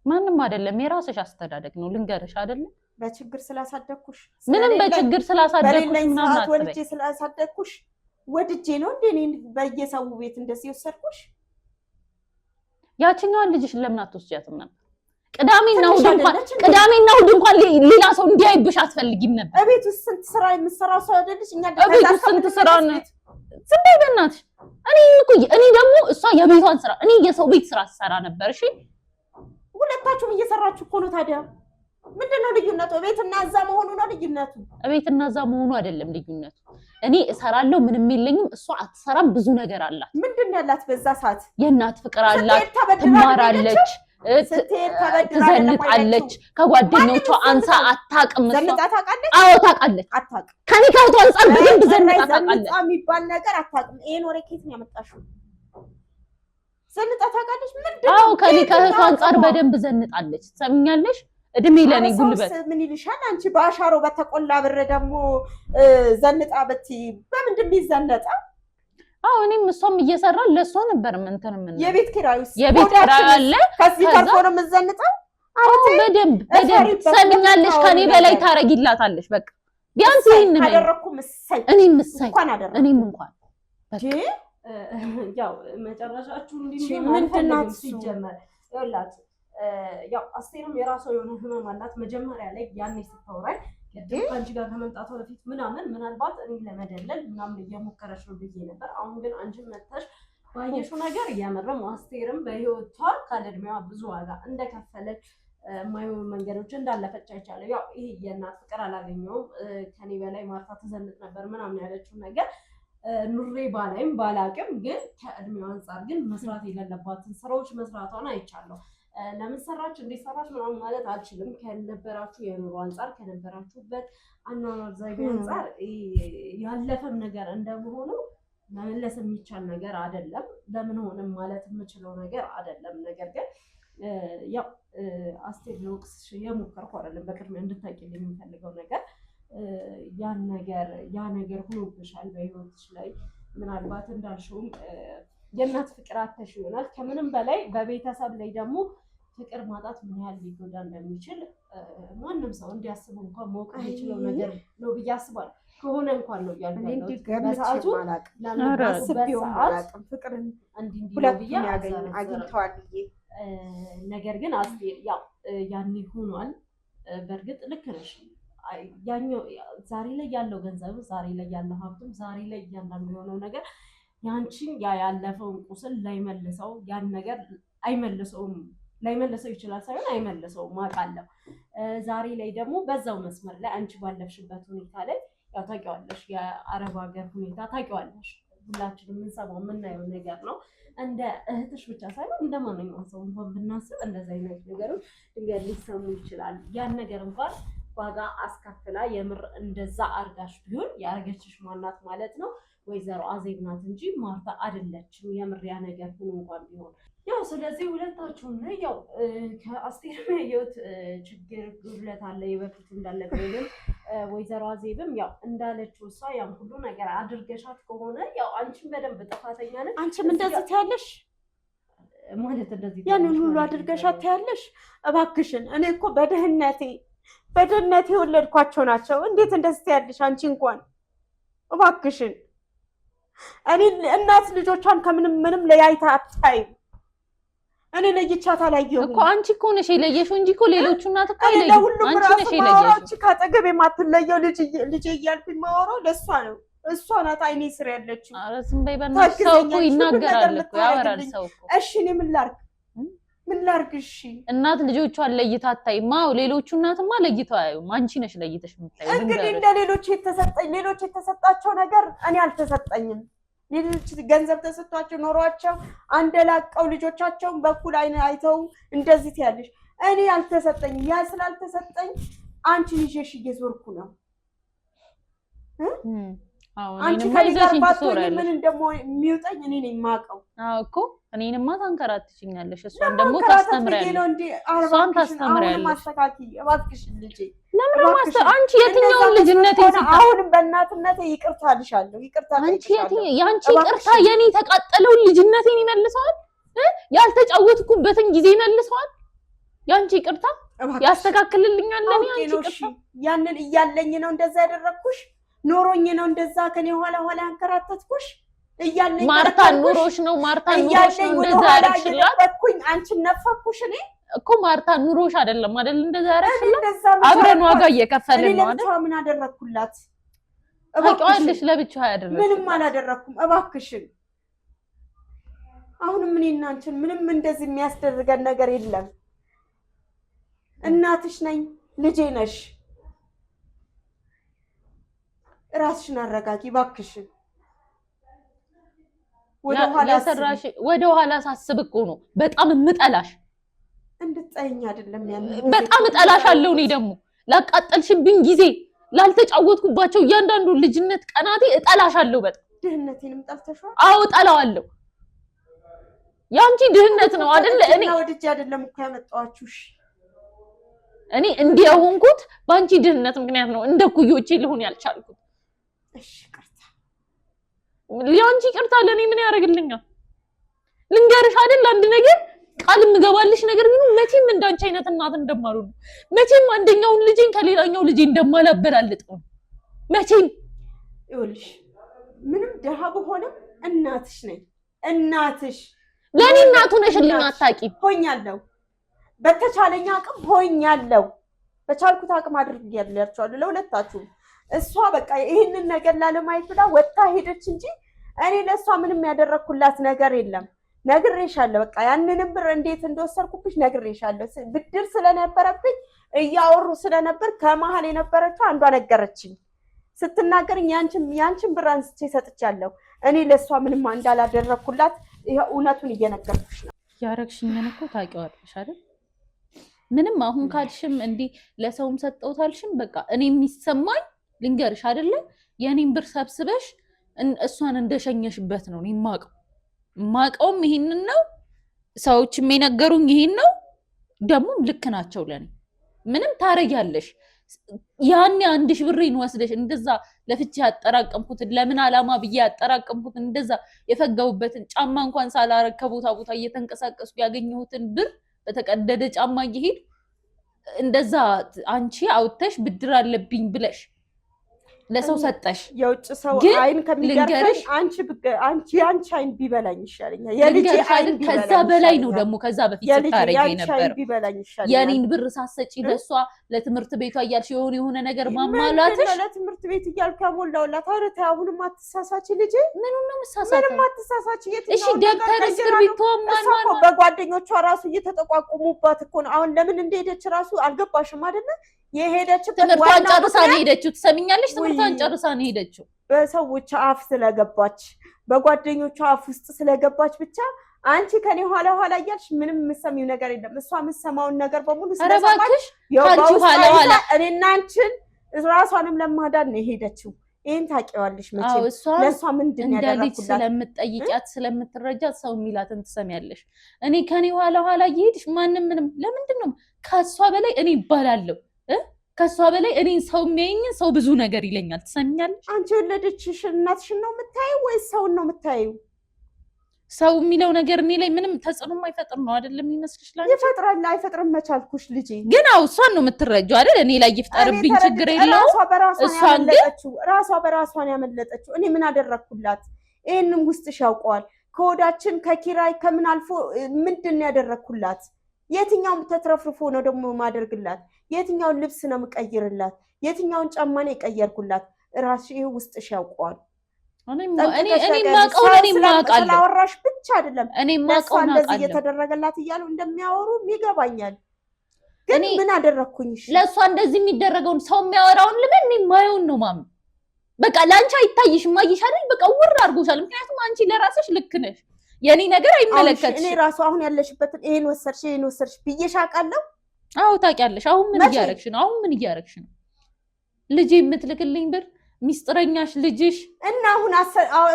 ማንንም አይደለም የራስሽ አስተዳደግ ነው ልንገርሽ አይደለም በችግር ስላሳደግኩሽ ምንም በችግር ስላሳደግኩሽ ምናምን አትበይ ወልጄ ስላሳደግኩሽ ወድጄ ነው እንዴ እኔ በየሰው ቤት እንደዚህ ወሰድኩሽ ያችኛዋን ልጅሽን ለምን አትወስጃትም ነበር ቅዳሜና እሑድ እንኳን ሌላ ሰው እንዲያይብሽ አትፈልጊም ነበር እቤት ውስጥ ስንት ስራ የምትሰራው ሰው አይደለሽ እኛ እቤት ውስጥ ስንት ስራ ነው ዝም በይ በእናትሽ እኔ ደግሞ እሷ የቤቷን ስራ እኔ የሰው ቤት ስራ ሰራ ነበር እሺ ሁለታችሁም እየሰራችሁ እኮ ነው ታዲያ ምንድነው ልዩነቱ ቤትና እዛ መሆኑ ነው ልዩነቱ ቤትና እዛ መሆኑ አይደለም ልዩነቱ እኔ እሰራለሁ ምንም የለኝም እሷ አትሰራም ብዙ ነገር አላት ምንድነው ያላት በዛ ሰዓት የእናት ፍቅር አላት ትማራለች ትዘንጣለች ከጓደኞቿ አንሳ አታውቅም ዘንጣ ታውቃለች አዎ ታውቃለች አታውቅም ከኔ ከውቷ አንፃር በደንብ ዘንጣ ታውቃለች የሚባል ነገር አታውቅም ይሄን ወሬ ከየት ነው ያመጣሽው ዘንጣ ታውቃለች ምንድነው አዎ ከኔ ከእህቷ አንፃር በደንብ ዘንጣለች ትሰሚኛለሽ እድሜ ለኔ ጉልበት ምን ይልሻል አንቺ በአሻሮ በተቆላ ብር ደግሞ ዘንጣ በትይ በምንድን ቢዘነጣ እኔም እሷም እየሰራን ለሷ ነበር ምን የቤት ኪራዩስ የቤት ኪራይ አለ ከዚህ ተርፎ ነው የምትዘንጣው በደንብ ሰምኛለሽ ከኔ በላይ ታረጊላታለሽ በቃ ቢያንስ ይሄን ነው አደረኩም እኔም እንኳን ያው መጨረሻችሁ ምንድነው ሲጀመር ይላል ያው አስቴርም የራሷ የሆነ ህመም አላት መጀመሪያ ላይ ያኔ ስታወራኝ አንቺ ጋር ከመምጣቷ በፊት ምናልባት እኔ ለመደለል ምናምን እየሞከረች ነው ብዬ ነበር አሁን ግን አንቺ መጥተሽ ባየሽው ነገር እያመረም አስቴርም በህይወቷ ካለድሜዋ ብዙ ዋጋ እንደከፈለች ማይሆን መንገዶች እንዳለፈች አይቻለሁ ያው ይሄ የእናት ፍቅር አላገኘውም ከኔ በላይ ማርታ ተዘንጥ ነበር ምናምን ያለችው ነገር ኑሬ ባላይም ባላቅም ግን ከእድሜዋ አንፃር ግን መስራት የሌለባትን ስራዎች መስራቷን አይቻለሁ ለምን ሰራች እንዴት ሰራች ምናምን ማለት አልችልም ከነበራችሁ የኑሮ አንፃር ከነበራችሁበት አኗኗር ዘይቤ አንፃር ያለፈም ነገር እንደመሆኑ መመለስ የሚቻል ነገር አይደለም ለምን ሆነም ማለት የምችለው ነገር አይደለም ነገር ግን ያው አስቴር ወቅስ የሞከርኩ አይደለም በቅድሚያ እንድታቂልኝ የሚፈልገው ነገር ያ ነገር ሆኖብሻል በህይወትሽ ላይ ምናልባት እንዳልሽውም የእናት ፍቅር አተሽ ይሆናል ከምንም በላይ በቤተሰብ ላይ ደግሞ ፍቅር ማጣት ምን ያህል ሊጎዳ እንደሚችል ማንም ሰው እንዲያስቡ እንኳን ማወቅ የሚችለው ነገር ነው ብዬ አስባለሁ ከሆነ እንኳን ነው ያልኩት በሰዓቱ ፍቅርን እንዲህ አግኝተዋል ነገር ግን አስቴር ያው ያኔ ሆኗል በእርግጥ ልክ ነሽ ያኛው ዛሬ ላይ ያለው ገንዘብ ዛሬ ላይ ያለው ሀብትም ዛሬ ላይ እያንዳንዱ የሆነው ነገር ያንቺን ያለፈውን ቁስል ላይመልሰው ያን ነገር አይመልሰውም ላይመልሰው ይችላል ሳይሆን አይመልሰውም ማቃለው ዛሬ ላይ ደግሞ በዛው መስመር ላይ አንቺ ባለፍሽበት ሁኔታ ላይ ያው ታውቂዋለሽ የአረብ ሀገር ሁኔታ ታውቂዋለሽ ሁላችንም የምንሰማው የምናየው ነገር ነው እንደ እህትሽ ብቻ ሳይሆን እንደ ማንኛውም ሰው እንኳን ብናስብ እንደዛ አይነት ነገሮች ድንገት ሊሰሙ ይችላል ያን ነገር እንኳን ዋጋ አስከፍላ የምር እንደዛ አርጋሽ ቢሆን ያረገችሽ ማናት ማለት ነው ወይዘሮ አዜብ ናት እንጂ ማርታ አይደለችም የምር ያ ነገር ሆኖ እንኳን ቢሆን ያው ስለዚህ ሁለታችሁም ነው ያው ከአስቴር የህይወት ችግር ጉድለት አለ የበፊት እንዳለብንም ወይዘሮ አዜብም ያው እንዳለችው እሷ ያም ሁሉ ነገር አድርገሻት ከሆነ ያው አንቺም በደንብ ጥፋተኛ ነሽ አንቺም እንደዚህ ታያለሽ ማለት እንደዚህ ያንን ሁሉ አድርገሻት ታያለሽ እባክሽን እኔ እኮ በደህነቴ ወለድኳቸው ናቸው እንዴት እንደዚህ ታያለሽ አንቺ እንኳን እባክሽን እኔ እናት ልጆቿን ከምንም ለያይታ አታይም እኔ ለይቻታ ላየሁ እኮ አንቺ እኮ ነሽ የለየሽው እንጂ እኮ ሌሎቹ እናት እኮ አይለዩም አንቺ ነሽ የለየሽው አንቺ ካጠገብ የማትለየው ልጅ እያልኩኝ ማወራው ለሷ ነው እሷ ናት አይኔ ስር ያለችው ኧረ ዝም በይ በእናትሽ ሰው እኮ ይናገራል እኮ ያወራል ሰው እኮ እሺ እኔ ምን ላድርግ እሺ እናት ልጆቿን ለይታ አታይም አዎ ሌሎቹ እናትማ ለይተው አያዩም አንቺ ነሽ ለይተሽ የምታየው እንግዲህ እንደ ሌሎች የተሰጣቸው ነገር እኔ አልተሰጠኝም ሌሎች ገንዘብ ተሰጥቷቸው ኖሯቸው አንደላቀው ልጆቻቸውን በኩል አይተው እንደዚህ ትያለሽ እኔ አልተሰጠኝም ያ ስላልተሰጠኝ አንቺ ይዤሽ እየዞርኩ ነው አንቺ ከሊጋር ባትሆኝ ምን እንደሚውጠኝ እኔ ነኝ የማውቀው እኮ እኔንማ ታንከራትችኛለሽ እሷን ደግሞ ታስተምሪያለሽ ማስተካኪ እባክሽ ልጄ ለምን አንቺ የትኛውን ልጅነት አሁንም በእናትነቴ ይቅርታ ልሻለሁ አንቺ ያንቺ ይቅርታ የኔ ተቃጠለውን ልጅነቴን ይመልሰዋል ያልተጫወትኩበትን ጊዜ ይመልሰዋል ያንቺ ይቅርታ ያስተካክልልኛል ለኔ አንቺ ይቅርታ ያንን እያለኝ ነው እንደዛ ያደረኩሽ ኖሮኝ ነው እንደዛ ከኔ ኋላ አንከራተትኩሽ እያለኝ ማርታ ኑሮሽ ነው እንደዛ ያረክሽላት አንቺን ነፈኩሽ እኔ እኮ ማርታ ኑሮሽ አይደለም አይደል እንደዛ ያረክሽላት አብረን ዋጋ እየከፈልን ነው አይደል ምን አደረኩላት ታውቂዋለሽ ለብቻው ያደረኩት ምንም አላደረኩም እባክሽን አሁንም እኔና አንቺን ምንም እንደዚህ የሚያስደርገን ነገር የለም እናትሽ ነኝ ልጄ ነሽ ራስሽን አረጋጊ እባክሽን ወደ ኋላ ሳስብ እኮ ነው በጣም እምጠላሽ እንድትጠይኝ አይደለም በጣም እጠላሻለሁ እኔ ደግሞ ላቃጠልሽብኝ ጊዜ ላልተጫወትኩባቸው እያንዳንዱ ልጅነት ቀናቴ እጠላሻለሁ በጣም ድህነቴንም ጠልተሻል አዎ እጠላዋለሁ ያንቺ ድህነት ነው አይደል እኔ ወድጄ አይደለም እኮ ያመጣኋችሁሽ እኔ እንዲያውንኩት ባንቺ ድህነት ምክንያት ነው እንደ ኩዮቼ ልሆን ያልቻልኩት። እሺ ቅርታ ሊያንቺ ቅርታ ለኔ ምን ያደርግልኛል? ልንገርሽ አይደል አንድ ነገር ቃል ምገባልሽ ነገር ቢሆን መቼም እንዳንቺ አይነት እናት እንደማልሆን መቼም አንደኛውን ልጄን ከሌላኛው ልጄ እንደማላበላልጠው መቼም ይኸውልሽ ምንም ደሃ ብሆንም እናትሽ ነኝ። እናትሽ ለኔ እናቱ ነሽልኝ አታውቂም። ሆኛለሁ በተቻለኝ አቅም ሆኛለሁ። በቻልኩት አቅም አድርጌያለሁ ለሁለታችሁም። እሷ በቃ ይሄንን ነገር ላለማየት ብላ ወጣ ሄደች እንጂ እኔ ለእሷ ምንም ያደረኩላት ነገር የለም። ነግሬሻለሁ። በቃ ያንንም ብር እንዴት እንደወሰድኩብሽ ነግሬሻለሁ። ብድር ስለነበረብኝ እያወሩ ስለነበር ከመሀል የነበረችው አንዷ ነገረችኝ። ስትናገርኝ ያንቺን ብር አንስቼ ሰጥቻለሁ። እኔ ለእሷ ምንም እንዳላደረኩላት እውነቱን እየነገርኩሽ ነው። ያረግሽኝን እኮ ታውቂዋለሽ አይደል? ምንም አሁን ካልሽም እንዲህ ለሰውም ሰጠውታልሽም በቃ እኔ የሚሰማኝ ልንገርሽ አይደለ የኔን ብር ሰብስበሽ እሷን እንደሸኘሽበት ነው ማቀውም ይሄንን ነው። ሰዎችም የነገሩኝ ይሄን ነው። ደግሞ ልክ ናቸው ለኔ። ምንም ታረጊያለሽ። ያኔ 1000 ብሬን ወስደሽ እንደዛ ለፍቼ ያጠራቀምኩትን ለምን አላማ ብዬ ያጠራቀምኩትን እንደዛ የፈጋውበትን ጫማ እንኳን ሳላረግ ከቦታ ቦታ እየተንቀሳቀስኩ ያገኘሁትን ብር በተቀደደ ጫማ እየሄድ እንደዛ አንቺ አውጥተሽ ብድር አለብኝ ብለሽ ለሰው ሰጠሽ። የውጭ ሰው አይን ከሚገርፈኝ አንቺ አይን ቢበላኝ ይሻለኛል። የልጅ አይን ከዛ በላይ ነው ደግሞ ከዛ በፊት ስታረጊ ነበር። የኔን ብር ሳሰጪ ለሷ ለትምህርት ቤቷ እያልሽ የሆነ ነገር ማማላትሽ ለትምህርት ቤት እያልኩ ያሞላውላት። ኧረ ተይ አሁንም አትሳሳቺ ልጄ። ምኑን ነው መሳሳት? ምንም አትሳሳቺ። እሺ ደብተር እስክሪብቶ ማን በጓደኞቿ ራሱ እየተጠቋቁሙባት እኮ ነው። አሁን ለምን እንደሄደች ራሱ አልገባሽም አይደለ? የሄደችበት ትምህርቷን ጨርሳ ነው ሄደችው። ትሰሚኛለሽ? ትምህርቷን ጨርሳ ነው ሄደችው። በሰዎች አፍ ስለገባች በጓደኞቿ አፍ ውስጥ ስለገባች ብቻ አንቺ ከኔ ኋላ እያልሽ ምንም የምትሰሚው ነገር የለም። እሷ የምትሰማውን ነገር በሙሉ ስለሰማች ካንቺ ኋላ እኔና አንቺን ራሷንም ለማዳን ነው የሄደችው። ይሄን ታውቂዋለሽ መቼም። ለሷ ምንድን ያደረኩላት ስለምትጠይቂያት ስለምትረጃት ሰው የሚላትን ትሰሚያለሽ። እኔ ከኔ ኋላ እየሄድሽ ማንም ምንም ለምንድን ነው ከሷ በላይ እኔ ይባላለሁ ከሷ በላይ እኔን ሰው የሚያየኝን ሰው ብዙ ነገር ይለኛል። ትሰሚኛለሽ? አንቺ ወለደችሽ እናትሽን ነው የምታየው ወይስ ሰውን ነው የምታየው? ሰው የሚለው ነገር እኔ ላይ ምንም ተጽዕኖ አይፈጥር ነው አይደለም ይመስልሽ? ላይ ይፈጥራል አይፈጥርም መቻልኩሽ ልጄ። ግን እሷን ነው የምትረጂው አይደል? እኔ ላይ ይፍጠርብኝ ችግር የለውም። ራሷ በራሷን ያመለጠችው እኔ ምን አደረኩላት? ይሄንን ውስጥሽ ያውቀዋል። ከወዳችን ከኪራይ ከምን አልፎ ምንድን ያደረኩላት? የትኛውን ተትረፍርፎ ነው ደግሞ ማደርግላት? የትኛውን ልብስ ነው የምቀይርላት? የትኛውን ጫማ ነው የቀየርኩላት? ራስሽ ይሄ ውስጥሽ ያውቀዋል። እኔ ማውቀው ስላወራሽ ብቻ አይደለም እሷ እንደዚህ እየተደረገላት እያሉ እንደሚያወሩ ይገባኛል። ግን ምን አደረኩኝ? ለእሷ እንደዚህ የሚደረገውን ሰው የሚያወራውን ልበል እኔ የማየውን ነው ማም። በቃ ለአንቺ አይታይሽም ማይሽ አይደል? በቃ ውር አድርጎሻል። ምክንያቱም አንቺ ለራስሽ ልክ ነሽ። የኔ ነገር አይመለከትሽ። እኔ ራሱ አሁን ያለሽበትን ይሄን ወሰርሽ ብዬሽ አውቃለሁ። አዎ ታውቂያለሽ። አሁን ምን እያረግሽ ነው? ልጄ የምትልክልኝ ብር ሚስጥረኛሽ ልጅሽ እና አሁን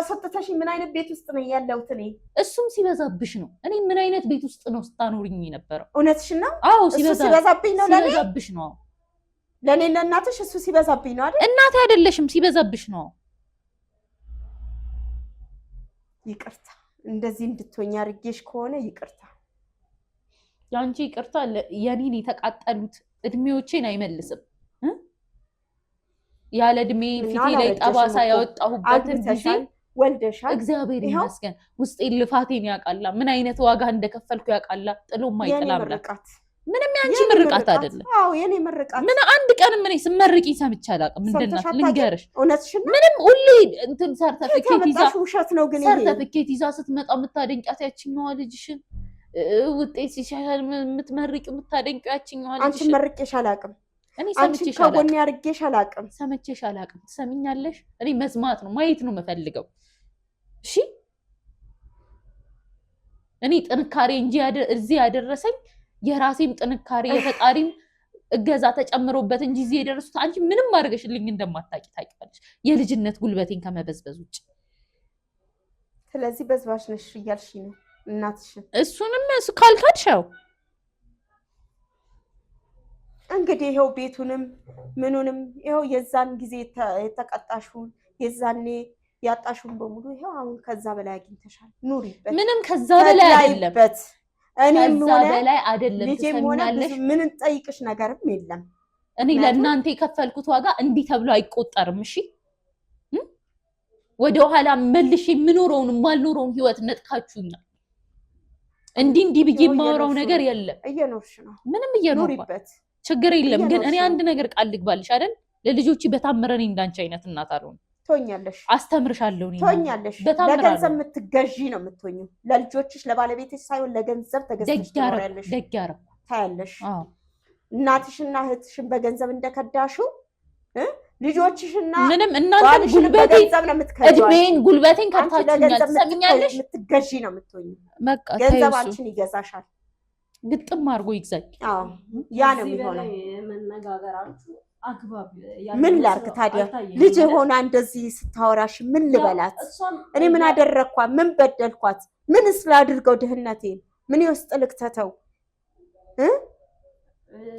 ሰጥተሽ ምን አይነት ቤት ውስጥ ነው ያለሁት እኔ? እሱም ሲበዛብሽ ነው። እኔ ምን አይነት ቤት ውስጥ ነው ስታኖርኝ የነበረው? እውነትሽን ነው? አዎ ሲበዛብኝ ነው። ሲበዛብሽ ነው ለኔ ለእናትሽ እሱ ሲበዛብኝ ነው አይደል? እናቴ አይደለሽም፣ ሲበዛብሽ ነው። ይቅርታ እንደዚህ እንድትሆኝ አድርጌሽ ከሆነ ይቅርታ። ያንቺ ይቅርታ የኔን የተቃጠሉት እድሜዎቼን አይመልስም። ያለ እድሜ ፊቴ ላይ ጠባሳ ያወጣሁበትን ጊዜ ወልደሻል፣ እግዚአብሔር ይመስገን። ውስጤን ልፋቴን ያውቃላ፣ ምን አይነት ዋጋ እንደከፈልኩ ያውቃላ። ጥሎም አይጥላምላት። ምንም ያንቺ ምርቃት አይደለም። አዎ የኔ ምርቃት። ምን አንድ ቀን ምን ስመርቂ ሰምቼ አላውቅም። ምንድናት ልንገርሽ? እውነትሽን ምንም ሁሌ እንትን ሰርተፊኬት ይዛ ውሸት ነው ግን ሰርተፊኬት ይዛ ስትመጣ የምታደንቂያት ያችኛዋ ልጅሽን፣ ውጤት ሲሻሻል የምትመርቂው የምታደንቂው ያችኛዋ ልጅሽን። አንቺ መርቄሽ አላውቅም። እኔ ሰምቼሽ አላውቅም። ከጎኔ አድርጌሽ አላውቅም። ሰምቼሽ አላውቅም። ትሰሚኛለሽ? እኔ መስማት ነው ማየት ነው የምፈልገው። እሺ እኔ ጥንካሬ እንጂ እዚህ ያደረሰኝ የራሴም ጥንካሬ የፈጣሪም እገዛ ተጨምሮበት እንጂ እዚህ የደረሱት አንቺ ምንም አድርገሽልኝ እንደማታውቂ ታውቂያለሽ፣ የልጅነት ጉልበቴን ከመበዝበዝ ውጭ። ስለዚህ በዝባሽ ነሽ እያልሽ ነው እናትሽ። እሱንም ካልካድሻው እንግዲህ ይኸው ቤቱንም ምኑንም ይኸው የዛን ጊዜ የተቀጣሽውን የዛኔ ያጣሽውን በሙሉ ይኸው አሁን ከዛ በላይ አግኝተሻል። ኑሪበት። ምንም ከዛ በላይ አይደለም። እኔም ከዛ ሆነ በላይ አይደለም። ልጄም ሆነ ምን እንጠይቅሽ ነገርም የለም። እኔ ለእናንተ የከፈልኩት ዋጋ እንዲህ ተብሎ አይቆጠርም። እሺ ወደ ኋላ መልሼ የምኖረውን የማልኖረውን ህይወት ነጥቃችሁኛል። እንዲህ ብዬ የማወራው ነገር የለም። እየኖርሽ ነው። ምንም እየኖርኩበት ችግር የለም። ግን እኔ አንድ ነገር ቃል ልግባልሽ አይደል? ለልጆቼ በታምረኔ እንዳንቺ አይነት እናት አልሆንም። ትሆኛለሽ፣ አስተምርሻለሁ። ትሆኛለሽ። ለገንዘብ የምትገዢ ነው የምትሆኚው። ለልጆችሽ ለባለቤትሽ ሳይሆን ለገንዘብ ተገዝተሽ ትኖሪያለሽ። ደግ ያደረኩ ታያለሽ። እናትሽና እህትሽን በገንዘብ እንደከዳሽው ልጆችሽና ምንም እናንተን ጉልበቴን ከታችኛል። ትሰሚኛለሽ? የምትገዢ ነው የምትሆኚው። በቃ ገንዘብ አንቺን ይገዛሻል። ግጥም አድርጎ ይግዛኝ። ያ ነው የሚሆነው። መነጋገራችሁ አግባብ ምን ላርግ ታዲያ? ልጅ ሆና እንደዚህ ስታወራሽ ምን ልበላት? እኔ ምን አደረኳት? ምን በደልኳት? ምን ስላድርገው ድህነቴን ምን ይወስጥ ልክተተው?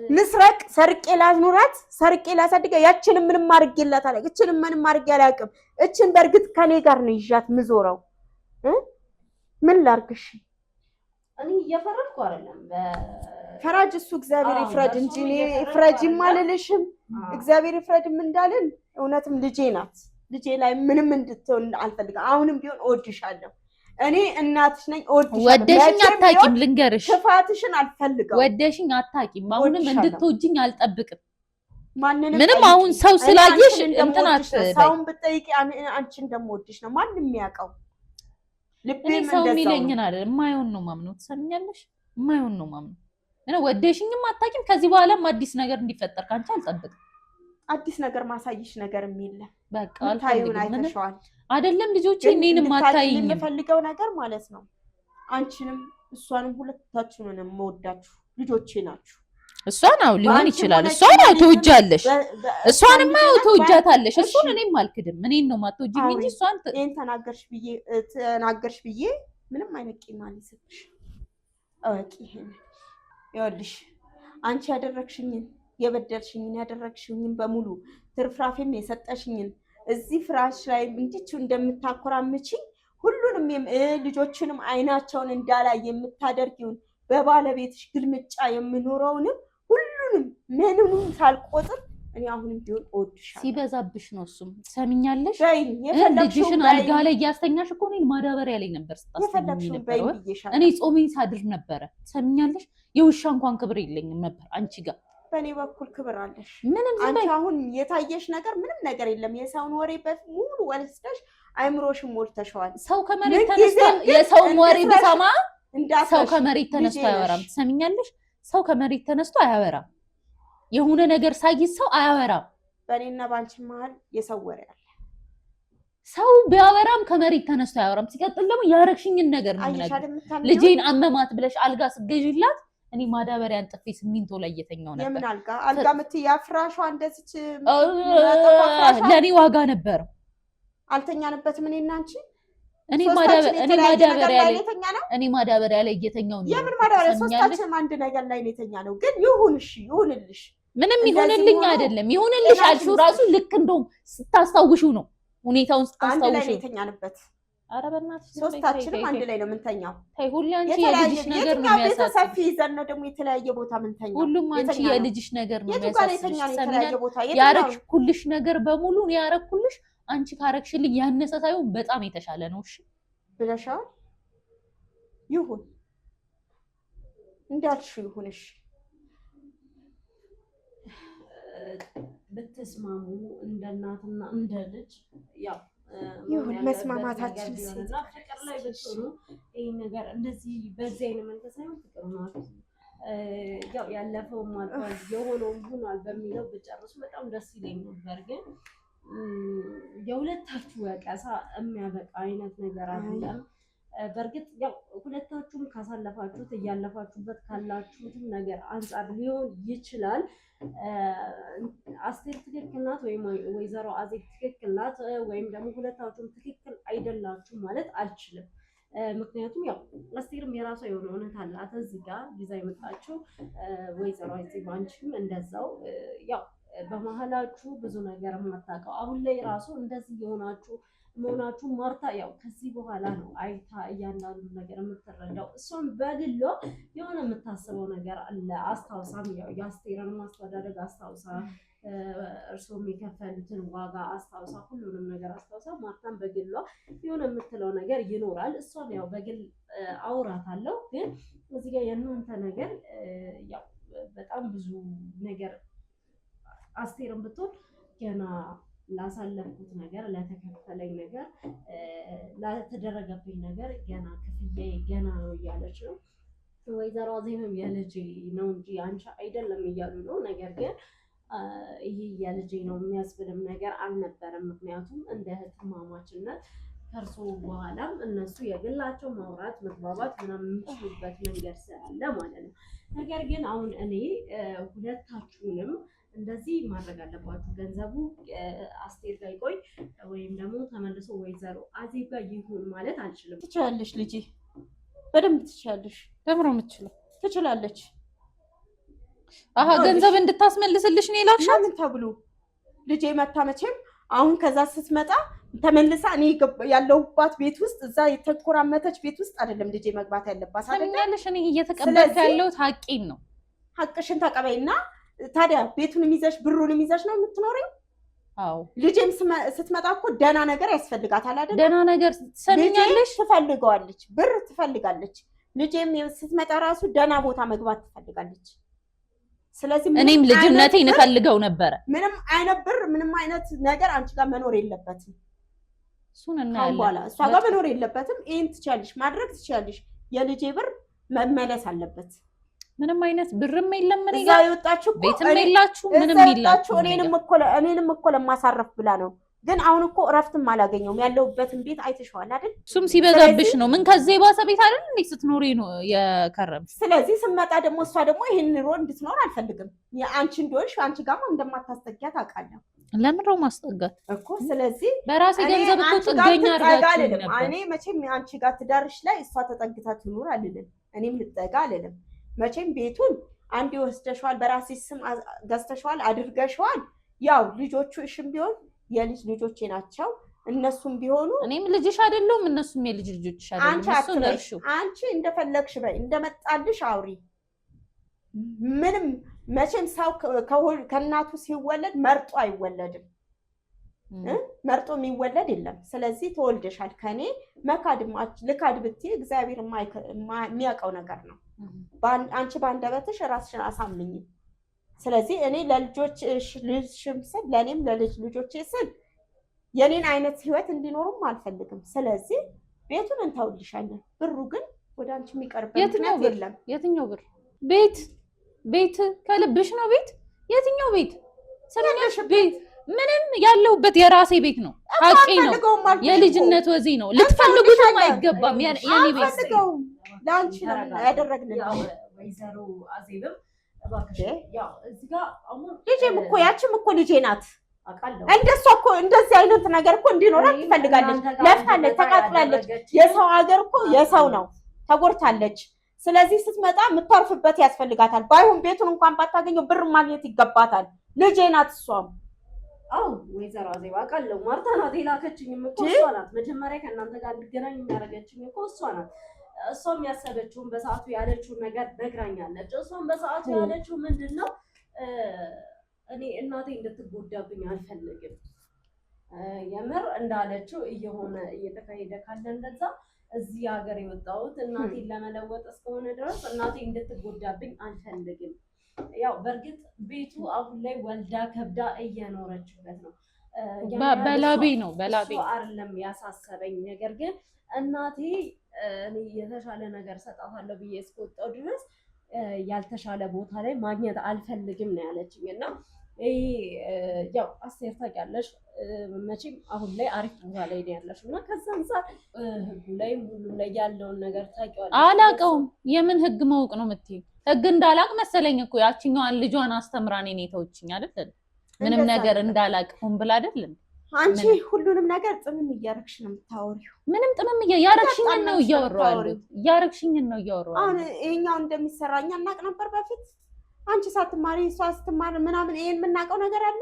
ልስረቅ? ሰርቄ ላኑራት? ሰርቄ ላሳድገ? ያችንም ምንም አድርጌላት አለ። እችንም ምንም አድርጌ አላውቅም። እችን በእርግጥ ከኔ ጋር ነው ይዣት ምዞረው። ምን ላርግሽ? እኔ እየፈረድኩ አይደለም። ፈራጅ እሱ እግዚአብሔር ይፍረድ እንጂ እኔ ፍረጅም አልልሽም። እግዚአብሔር ይፍረድም እንዳልን እውነትም ልጄ ናት። ልጄ ላይ ምንም እንድትሆን አልፈልግም። አሁንም ቢሆን እወድሻለሁ። እኔ እናትሽ ነኝ። እወድሻለሁ። ወደሽኝ አታቂም። ልንገርሽ፣ ክፋትሽን አልፈልገውም። ወደሽኝ አታቂም። አሁንም እንድትወጂኝ አልጠብቅም። ማንንም ምንም አሁን ሰው ስላየሽ እንትናት ሰውን ብትጠይቂ አንቺ እንደምወድሽ ነው ማንም የሚያውቀው። እኔ ሰው የሚለኝን አይደል የማይሆን ነው ማምነው። ትሰሚኛለሽ? የማይሆን ነው ማምነው። እኔ ወደሽኝም አታቂም። ከዚህ በኋላም አዲስ ነገር እንዲፈጠር ካንቺ አልጠብቅም። አዲስ ነገር ማሳይሽ ነገርም የለም። በቃ ታዩን አይተሽዋል አይደለም? ልጆቼ እኔንም አታይኝም። የምፈልገው ነገር ማለት ነው አንቺንም እሷንም ሁለታችሁንም መወዳችሁ ልጆቼ ናችሁ። እሷን አው ሊሆን ይችላል። እሷን አው ትወጃለሽ፣ እሷንም አው ትወጃታለሽ። እሱን እኔም አልክድም። እኔን ነው ማትወጂኝ እንጂ እሷን እኔን ተናገርሽ ብዬ ምንም አይነት ቂም አልይዝብሽ። አውቂ ይሄን ይኸውልሽ፣ አንቺ ያደረግሽኝን የበደልሽኝን ያደረግሽኝን በሙሉ ትርፍራፊም የሰጠሽኝን እዚህ ፍራሽ ላይ እንዲችው እንደምታኮራምቺኝ ሁሉንም ልጆችንም አይናቸውን እንዳላይ የምታደርጊውን በባለቤትሽ ግልምጫ የምኖረውንም ሁሉንም ምንንም ሳልቆጥር እኔ አሁንም ቢሆን እወድሻለሁ። ሲበዛብሽ ነው እሱም። ትሰሚኛለሽ? ልጅሽን አልጋ ላይ እያስተኛሽ እኮ እኔን ማዳበሪያ ላይ ነበር ስታስተኛኝ ነበር። እኔ ጾሜን ሳድር ነበረ። ትሰሚኛለሽ? የውሻ እንኳን ክብር የለኝም ነበር አንቺ ጋር። በእኔ በኩል ክብር አለሽ። ምንም አንቺ አሁን የታየሽ ነገር ምንም ነገር የለም። የሰውን ወሬ በሙሉ ወልስደሽ አይምሮሽን ሞልተሽዋል። ሰው ከመሬት ተነስቶ የሰውን ወሬ ብሰማ ሰው ከመሬት ተነስቶ አያወራም። ትሰሚኛለሽ? ሰው ከመሬት ተነስቶ አያወራም። የሆነ ነገር ሳይዝ ሰው አያወራም። በእኔና ባንቺ መሀል የሰው ወሬ አለ። ሰው ቢያወራም ከመሬት ተነስቶ አያወራም። ሲቀጥል ደግሞ ያረግሽኝን ነገር ነው የምነግርሽ። ልጄን አመማት ብለሽ አልጋ ስገዢላት እኔ ማዳበሪያን ጥፌ ሲሚንቶ ላይ እየተኛው ነበር። የምን አልጋ ምትይ? ያፍራሿ እንደዚች ለኔ ዋጋ ነበር። አልተኛንበትም እኔና አንቺ። እኔ ማዳበሪያ ላይ እየተኛው ነው። የምን ማዳበሪያ? ሶስታችንም አንድ ነገር ላይ ነው የተኛ ነው። ግን ይሁን እሺ፣ ይሁንልሽ። ምንም ይሁንልኝ አይደለም ይሁንልሽ አልሽው ራሱ ልክ እንደው ስታስታውሽው ነው ሁኔታውን ስታስታውሽው። አንድ ላይ ነው የተኛንበት። ኧረ በእናትሽ ሶስታችንም አንድ ላይ ነው የምንተኛው። ተይ ሁሉ አንቺ የልጅሽ ነገር ነው የሚያሳስብ። ሰፊ ይዘን ነው ደግሞ የተለያየ ቦታ የምንተኛው። ሁሉም አንቺ የልጅሽ ነገር ነው የሚያሳስብ። የተለያየ ቦታ ያረግኩልሽ ነገር በሙሉ ነው ያረግኩልሽ። አንቺ ካረግሽልኝ ያነሰ ሳይሆን በጣም የተሻለ ነው። እሺ ብለሻል። ይሁን እንዳልሽው ይሁን። እሺ ብትስማሙ እንደ እናትና እንደ ልጅ ያው ይሁን መስማማታችን ፍቅር ላይ ብትሆኑ ይሄ ነገር እንደዚህ በዚህ አይነት መንፈስ ሳይሆን ፍቅር ነው። ያው ያለፈው ማልፋል የሆነው ሆኗል በሚለው ብጨርሱ በጣም ደስ ይለኝ ነበር። ግን የሁለታችሁ ወቀሳ የሚያበቃ አይነት ነገር አይደለም። በእርግጥ ያው ሁለታችሁም ካሳለፋችሁት እያለፋችሁበት ካላችሁት ነገር አንጻር ሊሆን ይችላል። አስቴር ትክክል ናት ወይም ወይዘሮ አዜብ ትክክል ናት ወይም ደግሞ ሁለታችሁም ትክክል አይደላችሁ ማለት አልችልም። ምክንያቱም ያው አስቴርም የራሷ የሆነ እውነት አላት እዚህ ጋር ይዛ የመጣችው ወይዘሮ አዜብ አንቺም እንደዛው ያው በመሀላችሁ ብዙ ነገር የማታውቀው አሁን ላይ ራሱ እንደዚህ የሆናችሁ መሆናችሁ ማርታ ያው ከዚህ በኋላ ነው አይታ እያንዳንዱ ነገር የምትረዳው። እሷም በግሏ የሆነ የምታስበው ነገር አለ። አስታውሳም ያው የአስቴርን ማስተዳደግ አስታውሳ እርሶም የከፈሉትን ዋጋ አስታውሳ ሁሉንም ነገር አስታውሳ ማርታም በግሏ የሆነ የምትለው ነገር ይኖራል። እሷን ያው በግል አውራታለሁ። ግን እዚህ ጋር የእናንተ ነገር ያው በጣም ብዙ ነገር አስቴርን ብትሆን ገና ላሳለፍኩት ነገር ለተከፈለኝ ነገር ላተደረገብኝ ነገር ገና ክፍያዬ ገና ነው እያለች ነው። ወይዘሮ አዜብም የልጄ ነው እንጂ አንቺ አይደለም እያሉ ነው። ነገር ግን ይሄ የልጄ ነው የሚያስብልም ነገር አልነበረም። ምክንያቱም እንደ እህትማማችነት ከእርሶ በኋላም እነሱ የግላቸው ማውራት መግባባት ምናምን የሚችሉበት መንገድ ስላለ ማለት ነው። ነገር ግን አሁን እኔ ሁለታችሁንም እንደዚህ ማድረግ አለባችሁ። ገንዘቡ አስቴር ጋር ይቆይ ወይም ደግሞ ተመልሶ ወይዘሮ አዜብ ጋር ይሁን ማለት አልችልም። ትችላለሽ ልጄ፣ በደንብ ትችላለሽ። ለምሮ የምትችለው ትችላለች። አሃ ገንዘብ እንድታስመልስልሽ ነው የላክሻት? ምን ተብሎ ልጄ መታ መቼም አሁን ከዛ ስትመጣ ተመልሳ እኔ ያለሁባት ቤት ውስጥ እዛ የተኮራመተች ቤት ውስጥ አይደለም ልጄ መግባት ያለባት አይደል? እኔ እየተቀበልኩ ያለሁት ሀቂን ነው። ሀቅሽን ተቀበይና ታዲያ ቤቱንም ይዘሽ ብሩንም ይዘሽ ነው የምትኖሪው? አዎ ልጄም ስትመጣ እኮ ደህና ነገር ያስፈልጋታል አይደል? ደህና ነገር ትሰሚኛለሽ? ትፈልገዋለች፣ ብር ትፈልጋለች። ልጄም ስትመጣ ራሱ ደህና ቦታ መግባት ትፈልጋለች። ስለዚህ እኔም ልጅነቴን እፈልገው ነበረ። ምንም አይነት ብር ምንም አይነት ነገር አንቺ ጋር መኖር የለበትም። እሱን እናያለን። በኋላ እሷ ጋር መኖር የለበትም። ይሄን ትችያለሽ፣ ማድረግ ትችያለሽ። የልጄ ብር መመለስ አለበት። ምንም አይነት ብርም የለም። ምን እዛ የወጣችሁ ቤትም የላችሁ ምንም የላችሁ። እኔንም እኮ ለማሳረፍ ብላ ነው። ግን አሁን እኮ እረፍትም አላገኘውም። ያለሁበትን ቤት አይተሽዋል አይደል? እሱም ሲበዛብሽ ነው። ምን ከዚህ የባሰ ቤት አይደል እንዴ ስትኖሪ ነው የከረም። ስለዚህ ስመጣ ደግሞ እሷ ደግሞ ይሄን ኑሮ እንድትኖር አልፈልግም። አንቺ እንደሆንሽ አንቺ ጋር እንደማታስጠጊያት አውቃለሁ። ለምን ነው ማስጠጋት እኮ? ስለዚህ በራሴ ገንዘብ እኮ ጥገኛ አድርጋችሁ ነበር። እኔ መቼም አንቺ ጋር ትዳርሽ ላይ እሷ ተጠግታ ትኑር አልልም። እኔም ልጠጋ አልልም። መቼም ቤቱን አንዴ ወስደሽዋል፣ በራስሽ ስም ገዝተሽዋል፣ አድርገሽዋል። ያው ልጆቹ እሽም ቢሆን የልጅ ልጆቼ ናቸው። እነሱም ቢሆኑ እኔም ልጅሽ አይደለም እነሱም የልጅ ልጆችሽ አይደለም። አንቺ እንደፈለግሽ በይ፣ እንደመጣልሽ አውሪ። ምንም መቼም ሰው ከእናቱ ሲወለድ መርጦ አይወለድም። መርጦ የሚወለድ የለም። ስለዚህ ተወልደሻል። ከኔ ልካድ ብትይ እግዚአብሔር የሚያውቀው ነገር ነው። አንቺ በአንደበትሽ ራስሽን አሳምኝ። ስለዚህ እኔ ለልጆችሽም ስል ለእኔም ለልጅ ልጆቼ ስል የኔን አይነት ህይወት እንዲኖሩም አልፈልግም። ስለዚህ ቤቱን እንተውልሻለን። ብሩ ግን ወደ አንቺ የሚቀርበት ምክንያት የለም። የትኛው ብር? ቤት ከልብሽ ነው። ቤት የትኛው ቤት? ሰሚያሽ ቤት ምንም ያለሁበት የራሴ ቤት ነው። ሀቂ ነው። የልጅነት ወዜ ነው። ልትፈልጉትም አይገባም። የኔ ቤት ለአንቺ ያደረግልን ወይዘሮ አዜብም እባክሽ ያው እዚህ ጋር አሁን ልጄም እኮ ያችም እኮ ልጄ ናት። እንደሷ እኮ እንደዚህ አይነት ነገር እኮ እንዲኖራት ትፈልጋለች። ለፍታለች፣ ተቃጥላለች። የሰው ሀገር እኮ የሰው ነው። ተጎድታለች። ስለዚህ ስትመጣ የምታርፍበት ያስፈልጋታል። ባይሆን ቤቱን እንኳን ባታገኘው ብር ማግኘት ይገባታል። ልጄ ናት እሷም። አዎ ወይዘሮ አዜብ አውቃለሁ። ማርታ ናት የላከችኝም እኮ እሷ ናት። መጀመሪያ ከእናንተ ጋር እንድገናኝ የሚያደርገችኝ እኮ እሷ ናት። እሷም ያሰበችውን በሰዓቱ ያለችውን ነገር ነግራኛለች። እሷም በሰዓቱ ያለችው ምንድን ነው? እኔ እናቴ እንድትጎዳብኝ አልፈልግም። የምር እንዳለችው እየሆነ እየተካሄደ ካለ እንደዛ እዚህ ሀገር የወጣሁት እናቴን ለመለወጥ እስከሆነ ድረስ እናቴ እንድትጎዳብኝ አልፈልግም። ያው በእርግጥ ቤቱ አሁን ላይ ወልዳ ከብዳ እየኖረችበት ነው። በላቤ ነው በላቤ አይደለም ያሳሰበኝ። ነገር ግን እናቴ እኔ የተሻለ ነገር ሰጣታለሁ ብዬ እስከወጣሁ ድረስ ያልተሻለ ቦታ ላይ ማግኘት አልፈልግም ነው ያለችኝ። እና ያው አስቴር ታውቂያለሽ መቼም አሁን ላይ አሪፍ ቦታ ላይ ነው ያለሽ እና ከዛ አንፃር ህጉ ላይ ሁሉ ላይ ያለውን ነገር ታውቂዋለሽ። አላውቀውም። የምን ህግ ማወቅ ነው የምትይው? ህግ እንዳላቅ መሰለኝ እኮ ያቺኛዋን ልጇን አስተምራኔ ነው የተውችኝ አይደል? ምንም ነገር እንዳላቅ ሆን ብላ አይደል? አንቺ ሁሉንም ነገር ጥምም እያረግሽ ነው የምታወሪው። ምንም ጥምም ያረግሽኝ ነው እያወራሁ አሁን ይሄኛው እንደሚሰራኛ እናቅ ነበር በፊት። አንቺ ሳትማሪ እሷ ስትማር ምናምን ይሄን የምናውቀው ነገር አለ።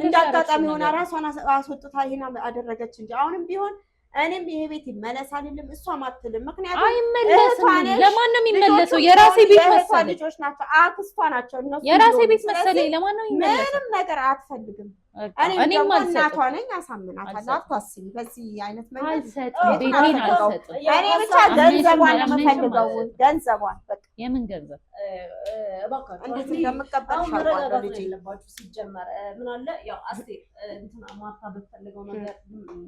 እንዳጋጣሚ ሆና ራሷን አስወጥታ ይሄን አደረገች እንጂ አሁንም ቢሆን እኔም ይሄ ቤት ይመለሳል አይደለም እሷም አትልም። ምክንያቱም አይመለስም። ለማን ነው የሚመለሰው? የራሴ ቤት መሰለኝ። ልጆች ናቸው፣ አክስቷ ናቸው እነሱ። የራሴ ቤት መሰለኝ። ለማን ነው የሚመለሰው? ምንም ነገር አትፈልግም። እኔም እናቷ ነኝ፣ አሳምናታለሁ። አታስቢ። በዚህ አይነት መንገድ አልሰጥም፣ ቤቴን አልሰጥም። እኔ ብቻ ገንዘቧን ነው የምፈልገው። ገንዘቧን በቃ የምን ገንዘብ እባካችሁ እንዴት እንደምቀበል ሻቋለሁ። ልጅ የለባችሁ ሲጀመር ምን አለ ያው አስቴር እንትና ማርታ በተፈልገው ነገር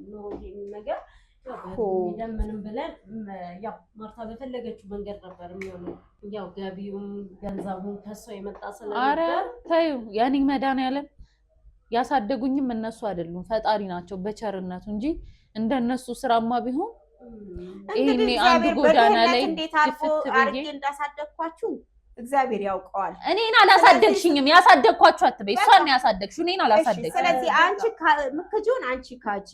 ኑሮ ይሄን ነገር ምንም ብለን ያው ማርታ በፈለገችው መንገድ ነበር የሚሆነው። ያው ገቢውም ገንዘቡም ከሷ የመጣ ስለነበር ኧረ ተይው። ያኔ መድኃኒዓለም ያሳደጉኝም እነሱ አይደሉም ፈጣሪ ናቸው በቸርነቱ እንጂ እንደነሱ ስራማ ቢሆን ይሄኔ አንዱ ጎዳና ላይ እንዴት አርፎ አርጌ እንዳሳደግኳችሁ እግዚአብሔር ያውቀዋል። እኔን አላሳደግሽኝም። ያሳደግኳችሁ አትበይ። እሷን ነው ያሳደግሽው፣ እኔን አላሳደግሽኝ። ስለዚህ አንቺ ምክጁን አንቺ ካጂ።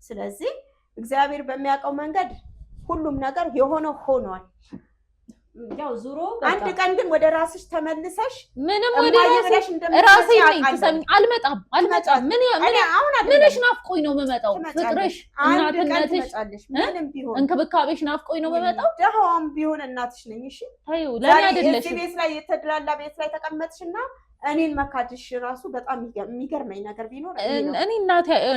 ስለዚህ እግዚአብሔር በሚያውቀው መንገድ ሁሉም ነገር የሆነ ሆኗል። ያው ዙሮ አንድ ቀን ግን ወደ ራስሽ ተመልሰሽ ምንም ወደ ራሴ ነኝ ተሰሚ አልመጣም። ምንሽ ናፍቆኝ ነው የምመጣው? ፍቅርሽ፣ እናትነትሽ፣ ምንም ቢሆን እንክብካቤሽ ናፍቆኝ ነው የምመጣው። ደሃዋም ቢሆን እናትሽ ነኝ። እሺ ታዩ ለኔ አይደለሽ። እዚህ ቤት ላይ የተድላላ ቤት ላይ ተቀመጥሽና እኔን መካድሽ ራሱ በጣም የሚገርመኝ ነገር ቢኖር እኔ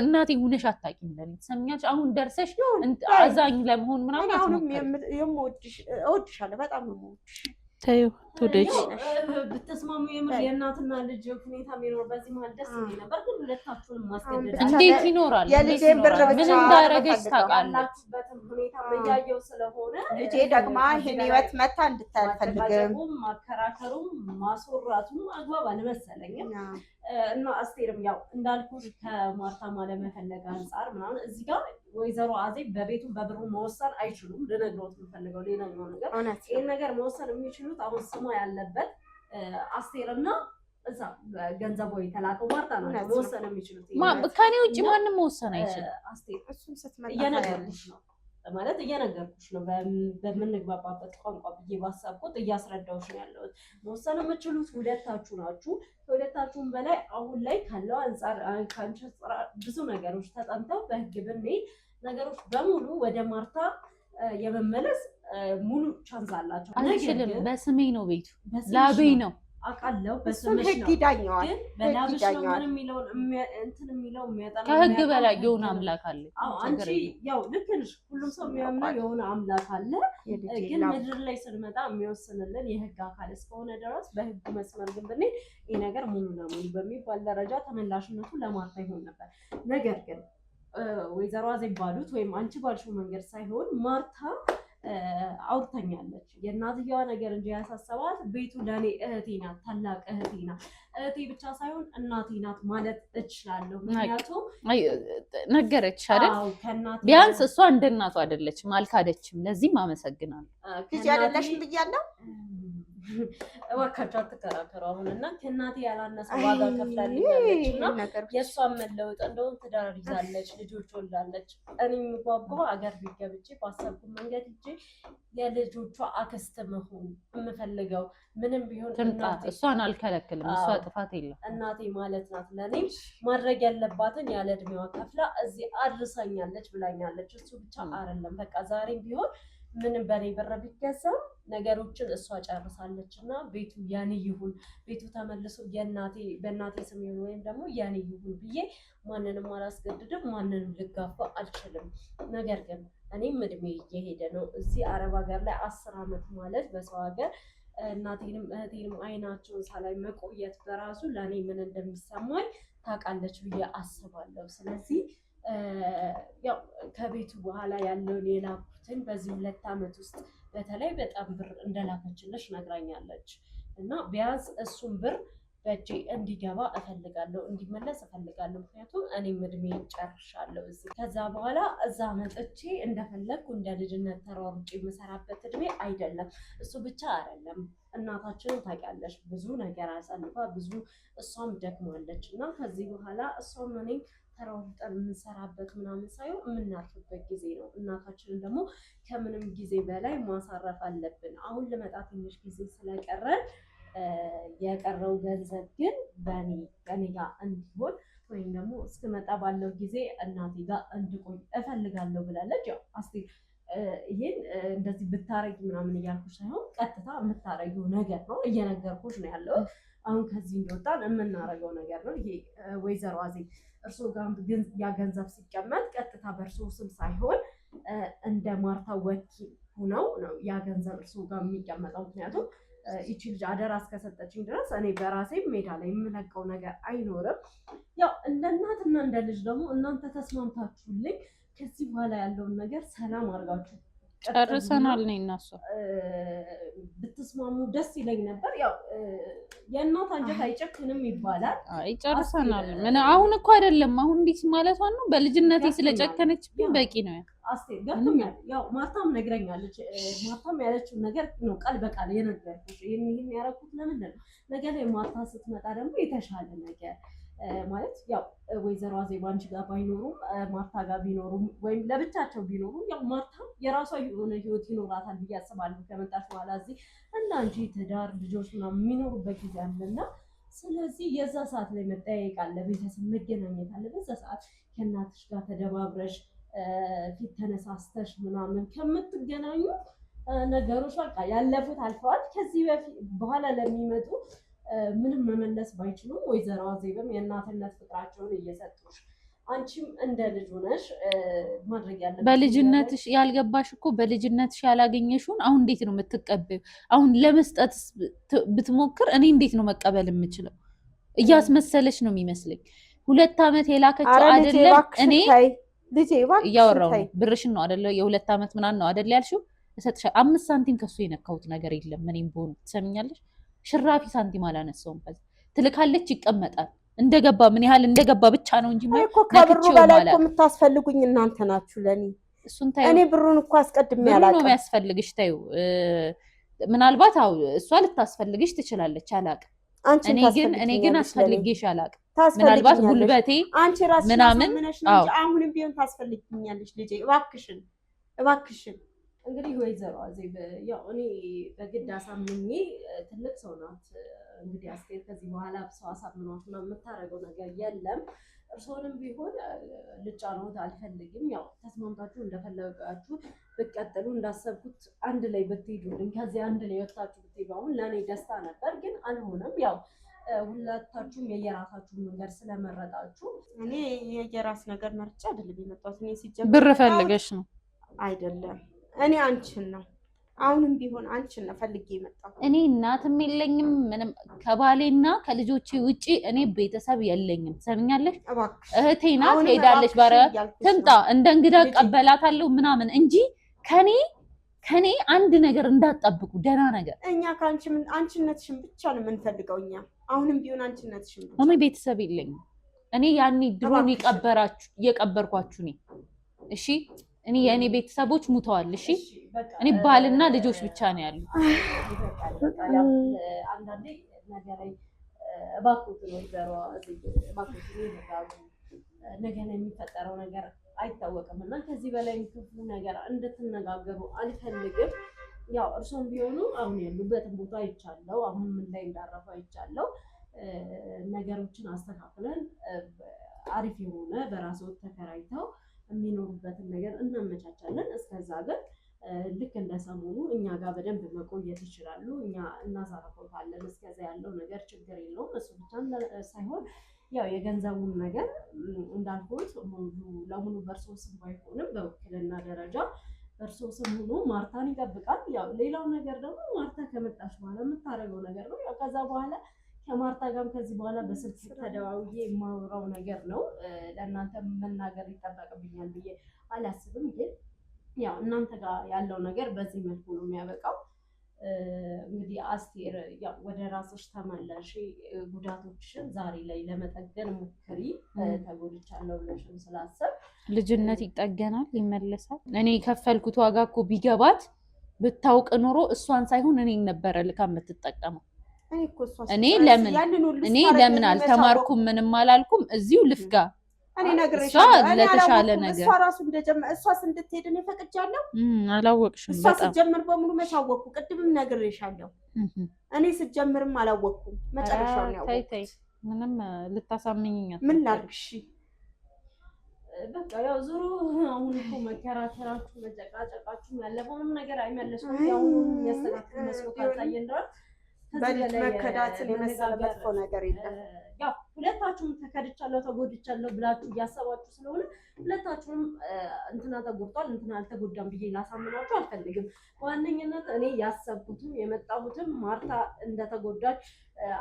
እናቴ ሆነሽ አታውቂም። ለኔ ትሰሚኛለሽ? አሁን ደርሰሽ አዛኝ ለመሆን ምናምን አሁንም እወድሻለሁ፣ በጣም ነው የምወድሽ። ታዩ ትወደጅ ብትስማሙ የምር የእናትና ልጅ ሁኔታ ቢኖር በዚህ መሀል ደስ ይለኝ ነበር። ግን ሁለታችሁንም ማስገደድ እንዴት ይኖራል? የልጄን ብር ብቻ ምን እንዳደረገች ታውቃለች። ያላችሁበትን ሁኔታ በያየው ስለሆነ ልጄ ደግሞ ይሄን ህይወት መታ እንድታይ አልፈልግም። ማከራከሩም ማስወራቱም አግባብ አልመሰለኝም። እና አስቴርም ያው እንዳልኩት ከማርታ ማለመፈለግ አንጻር ምናምን እዚህ ጋር ወይዘሮ አዜብ በቤቱ በብሩ መወሰን አይችሉም። ልነግሮት የምፈልገው ሌላኛው ነገር ይህን ነገር መወሰን የሚችሉት አሁን ስሟ ያለበት አስቴርና እዛ ገንዘቡ የተላከው ማርታ ናቸው መወሰን የሚችሉት። ከኔ ውጭ ማንም መወሰን አይችልም። አስቴር እሱም ስትመጣ እየነገርኩሽ ነው ማለት እየነገርኩሽ ነው በምንግባባበት ቋንቋ ብዬ ባሰብኩት እያስረዳሁሽ ነው ያለሁት። መወሰን የምችሉት ሁለታችሁ ናችሁ። ከሁለታችሁም በላይ አሁን ላይ ካለው አንጻር ከአንቺ ብዙ ነገሮች ተጠንተው በህግ ብንሄድ ነገሮች በሙሉ ወደ ማርታ የመመለስ ሙሉ ቻንስ አላቸው። አልችልም። በስሜ ነው ቤቱ ላቤ ነው አውቃለሁ። በስምሽ ነው ይዳኛዋል። ግን በላብሽ ነው ምን የሚለውን እንትን የሚለው የሚያጠና ከህግ በላይ የሆነ አምላክ አለ። አንቺ ያው ልክ ነሽ። ሁሉም ሰው የሚያምነው የሆነ አምላክ አለ። ግን ምድር ላይ ስንመጣ የሚወስንልን የህግ አካል እስከሆነ ድረስ በህግ መስመር ግን ብንሄድ ይህ ነገር ሙሉ ለሙሉ በሚባል ደረጃ ተመላሽነቱ ለማርታ ይሆን ነበር። ነገር ግን ወይዘሮ አዜብ ባሉት ወይም አንቺ ባልሽው መንገድ ሳይሆን ማርታ አውርተኛለች። የእናትየዋ ነገር እንጂ ያሳሰባት ቤቱ ለእኔ እህቴ ናት፣ ታላቅ እህቴ ናት። እህቴ ብቻ ሳይሆን እናቴ ናት ማለት እችላለሁ። ምክንያቱም ነገረች አይደል? ቢያንስ እሷ እንደ እናቷ አይደለችም፣ አልካደችም። ለዚህም አመሰግናለሁ። ልጅ አይደለሽም ብያለሁ። እባካችሁ አትከራከሩ። አሁንና ከእናቴ ያላነሰ ዋጋ ከፍላለች እና የእሷን መለወጥ እንደውም ትዳር ይዛለች፣ ልጆች ወልዳለች። እኔ የምጓጓው አገር ቤት ገብቼ ባሰብኩት መንገድ ሂጄ የልጆቿ አክስት መሆን የምፈልገው ምንም ቢሆን እሷን አልከለክልም። እሷ ጥፋት የለም። እናቴ ማለት ናት። ለእኔም ማድረግ ያለባትን ያለ እድሜዋ ከፍላ እዚህ አድርሳኛለች ብላኛለች። እሱ ብቻ አይደለም በቃ ዛሬም ቢሆን ምንም በኔ ብር ቢገዛም ነገሮችን እሷ ጨርሳለች እና ቤቱ ያኔ ይሁን፣ ቤቱ ተመልሶ በእናቴ ስም ይሁን ወይም ደግሞ ያኔ ይሁን ብዬ ማንንም አላስገድድም፣ ማንንም ልጋፋ አልችልም። ነገር ግን እኔም እድሜ እየሄደ ነው። እዚህ አረብ ሀገር ላይ 10 ዓመት ማለት በሰው ሀገር እናቴንም እህቴንም አይናቸውን ሳላይ መቆየት በራሱ ለእኔ ምን እንደሚሰማኝ ታውቃለች ብዬ አስባለሁ። ስለዚህ ያው ከቤቱ በኋላ ያለውን የላኩትን በዚህ 2 ዓመት ውስጥ በተለይ በጣም ብር እንደላከችልሽ ነግራኛለች እና ቢያንስ እሱን ብር በእጄ እንዲገባ እፈልጋለሁ፣ እንዲመለስ እፈልጋለሁ። ምክንያቱም እኔም እድሜን ጨርሻለሁ እዚህ። ከዛ በኋላ እዛ መጥቼ እንደፈለግኩ እንደ ልጅነት ተሯሩጬ የምሰራበት እድሜ አይደለም። እሱ ብቻ አይደለም፣ እናታችንን ታውቂያለሽ፣ ብዙ ነገር አሳልፋ ብዙ እሷም ደክማለች እና ከዚህ በኋላ እሷም እኔም ተሯሩጠን የምንሰራበት ምናምን ሳይሆን የምናርፍበት ጊዜ ነው። እናታችንን ደግሞ ከምንም ጊዜ በላይ ማሳረፍ አለብን። አሁን ልመጣ ትንሽ ጊዜ ስለቀረን የቀረው ገንዘብ ግን በእኔ ጋር እንዲሆን ወይም ደግሞ እስክመጣ ባለው ጊዜ እናቴ ጋር እንድቆይ እፈልጋለሁ ብላለች። ያው አስቴር ይሄን እንደዚህ ብታረጊ ምናምን እያልኩሽ ሳይሆን ቀጥታ የምታረጊው ነገር ነው እየነገርኩሽ ነው ያለው። አሁን ከዚህ እንደወጣን የምናረገው ነገር ነው ይሄ። ወይዘሮ አዜብ እርሶ ጋር ግን ያ ገንዘብ ሲቀመጥ ቀጥታ በእርሶ ስም ሳይሆን እንደ ማርታ ወኪል ሆነው ነው ያ ገንዘብ እርሶ ጋር የሚቀመጠው። ምክንያቱም ይቺ ልጅ አደራ እስከሰጠችኝ ድረስ እኔ በራሴ ሜዳ ላይ የምለቀው ነገር አይኖርም። ያው እንደ እናትና እንደ ልጅ ደግሞ እናንተ ተስማምታችሁልኝ ከዚህ በኋላ ያለውን ነገር ሰላም አድርጋችሁ ጨርሰናል። እኔ እና እሷ ብትስማሙ ደስ ይለኝ ነበር። ያው የእናት አንጀት አይጨክንም ይባላል። አይ ጨርሰናል። ምን አሁን እኮ አይደለም አሁን እንዲህ ማለቷ ነው። በልጅነቴ ስለጨከነችብኝ በቂ ነው። አስቴር ገብቶኛል። ያው ማርታም ነግረኛለች። ማርታም ያለችው ነገር ነው ቃል በቃል የነገርኩሽ። ይሄን ያደረኩት ለምንድን ነው? ነገ ላይ ማርታ ስትመጣ ደግሞ የተሻለ ነገር ማለት ያው ወይዘሮ አዜብ አንቺ ጋር ባይኖሩም ማርታ ጋር ቢኖሩም ወይም ለብቻቸው ቢኖሩም ያው ማርታ የራሷ የሆነ ህይወት ይኖራታል ብዬ አስባለሁ። ከመጣች በኋላ እዚህ እና አንቺ ትዳር ልጆች ምናምን የሚኖሩበት ጊዜ አለና ስለዚህ የዛ ሰዓት ላይ መጠያየቅ አለ፣ ቤተሰብ መገናኘት አለ። በዛ ሰዓት ከእናትሽ ጋር ተደባብረሽ ፊት ተነሳስተሽ ምናምን ከምትገናኙ ነገሮች በቃ ያለፉት አልፈዋል። ከዚህ በኋላ ለሚመጡ ምንም መመለስ ባይችሉም ወይዘሮ አዜብም የእናትነት ፍቅራቸውን እየሰጡሽ አንቺም እንደ ልጅ ሆነሽ ማድረግ ያለብሽ በልጅነትሽ ያልገባሽ እኮ በልጅነትሽ ያላገኘሽውን አሁን እንዴት ነው የምትቀበዩ? አሁን ለመስጠት ብትሞክር እኔ እንዴት ነው መቀበል የምችለው? እያስመሰለች ነው የሚመስለኝ። 2 ዓመት የላከችው አይደለም እኔ ልጄ እያወራሁ ነው። ብርሽን ነው አይደለ? የ2 ዓመት ምናምን ነው አይደል ያልሽው? እሰጥሻለሁ። 5 ሳንቲም ከሱ የነካሁት ነገር የለም። እኔም ብሆን ትሰሚኛለሽ፣ ሽራፊ ሳንቲም አላነሳውም። ከዛ ትልካለች፣ ይቀመጣል። እንደገባ ምን ያህል እንደገባ ብቻ ነው እንጂ እኮ ከብሩ በላይ እኮ የምታስፈልጉኝ እናንተ ናችሁ ለኔ። እሱን ታዩ። እኔ ብሩን እኮ አስቀድሜ ያላቀ ነው የሚያስፈልግሽ። ታዩ ምናልባት አው እሷ ልታስፈልግሽ ትችላለች፣ አላውቅም። እኔ ግን አስፈልጌሽ አላውቅም። ምናልባት ጉልበቴ አንቺ ራስሽ ምናምን አሁንም ቢሆን ታስፈልግኛለሽ ልጄ፣ እባክሽን። እንግዲህ ወይዘሮ አዜብ ያው እኔ በግድ አሳምኜ ትልቅ ሰው ናት። እንግዲህ አስቴር ከዚህ በኋላ ሰው አሳምኗት ነው የምታደርገው ነገር የለም። እርስዎንም ቢሆን ልጫኖት አልፈልግም። ያው ተስማምታችሁ እንደፈለጋችሁ ብትቀጥሉ እንዳሰብኩት አንድ ላይ ብትሄዱልኝ ከዚህ አንድ ላይ ወጣችሁ ብትሄዱ አሁን ለእኔ ደስታ ነበር፣ ግን አልሆነም። ያው ሁላታችሁም የየራሳችሁን መንገድ ስለመረጣችሁ እኔ የየራስ ነገር መርጫ አይደለም የመጣሁት። እኔ ሲጀምር ብር ፈልገሽ ነው አይደለም። እኔ አንቺን ነው አሁንም ቢሆን አንቺን ነው ፈልጌ የመጣሁት። እኔ እናትም የለኝም ምንም ከባሌና ከልጆቼ ውጪ እኔ ቤተሰብ የለኝም። ትሰምኛለሽ? እህቴ ናት ሄዳለች፣ ባረ ትምጣ እንደ እንግዳ ቀበላታለሁ ምናምን እንጂ ከኔ አንድ ነገር እንዳትጠብቁ፣ ደህና ነገር። እኛ ከአንቺ አንቺነትሽን ብቻ ነው የምንፈልገው። እኛ አሁንም ቢሆን አንቺነትሽን ብቻ። እኔ ቤተሰብ የለኝም። እኔ ያኔ ድሮን የቀበርኳችሁ ነኝ። እሺ እኔ የእኔ ቤተሰቦች ሙተዋል። እሺ እኔ ባልና ልጆች ብቻ ነው ያሉ። አንዳንዴ ነገር እባክዎት ነው ዘሮ እባክዎት ይረጋጉ። ነገ ነው የሚፈጠረው ነገር አይታወቅም እና ከዚህ በላይ ክፉ ነገር እንድትነጋገሩ አልፈልግም። ያው እርሶም ቢሆኑ አሁን ያሉበትን ቦታ አይቻለው፣ አሁን ምን ላይ እንዳረፉ አይቻለው። ነገሮችን አስተካክለን አሪፍ የሆነ በራስዎት ተከራይተው የሚኖሩበትን ነገር እናመቻቻለን። እስከዛ ግን ልክ እንደሰሞኑ እኛ ጋር በደንብ መቆየት ይችላሉ። እኛ እናሳርፈውታለን። እስከዛ ያለው ነገር ችግር የለውም። እሱ ብቻ ሳይሆን ያው የገንዘቡን ነገር እንዳልኩት ሙሉ ለሙሉ በእርሶ ስም ባይሆንም በውክልና ደረጃ በእርሶ ስም ሆኖ ማርታን ይጠብቃል። ያው ሌላው ነገር ደግሞ ማርታ ከመጣች በኋላ የምታደርገው ነገር ነው። ያው ከዛ በኋላ ከማርታ ጋርም ከዚህ በኋላ በስልክ ተደዋውዬ የማወራው ነገር ነው። ለእናንተ መናገር ይጠበቅብኛል ብዬ አላስብም። ግን ያው እናንተ ጋር ያለው ነገር በዚህ መልኩ ነው የሚያበቃው። እንግዲህ አስቴር ያው ወደ ራስሽ ተመለሽ፣ ጉዳቶችሽን ዛሬ ላይ ለመጠገን ሞክሪ። ተጎድቻለሁ ብለሽም ስላሰብ ልጅነት ይጠገናል፣ ይመለሳል። እኔ የከፈልኩት ዋጋ እኮ ቢገባት ብታውቅ ኖሮ እሷን ሳይሆን እኔን ነበረ ልካ የምትጠቀመው። እኔ ለምን አልተማርኩም ምንም አላልኩም። እዚሁ ልፍጋ እኔ ነግሬሻለሁ። እኔ ለተሻለ አላወቅኩም። ነገር እሷ ራሱ እሷስ እንድትሄድ እኔ ፈቅጃለሁ። አላወቅሽም። እሷ ስትጀምር በሙሉ መች አወቅኩ? ቅድምም ነግሬሻለሁ። እኔ ስትጀምርም አላወቅኩም። መጨረሻውን ያወቅኩት። ተይ ምንም ልታሳምኝኝ ምን ላድርግሽ? በቃ ያው ዙሩ አሁን እኮ መከራከራችሁ መጨቃጨቃችሁ ያለፈውንም ነገር አይመለሱም። ያው የሚያስተካክል መስሎ ካልታየን ድረስ በልጅ መከዳትን የመሰለ መጥፎ ነገር የለም። ያው ሁለታችሁም ተከድቻለሁ ተጎድቻለሁ ብላችሁ እያሰባችሁ ስለሆነ ሁለታችሁም እንትና ተጎድቷል እንትና አልተጎዳም ብዬ ላሳምናችሁ አልፈልግም። በዋነኝነት እኔ ያሰብኩትም የመጣሁትም ማርታ እንደተጎዳች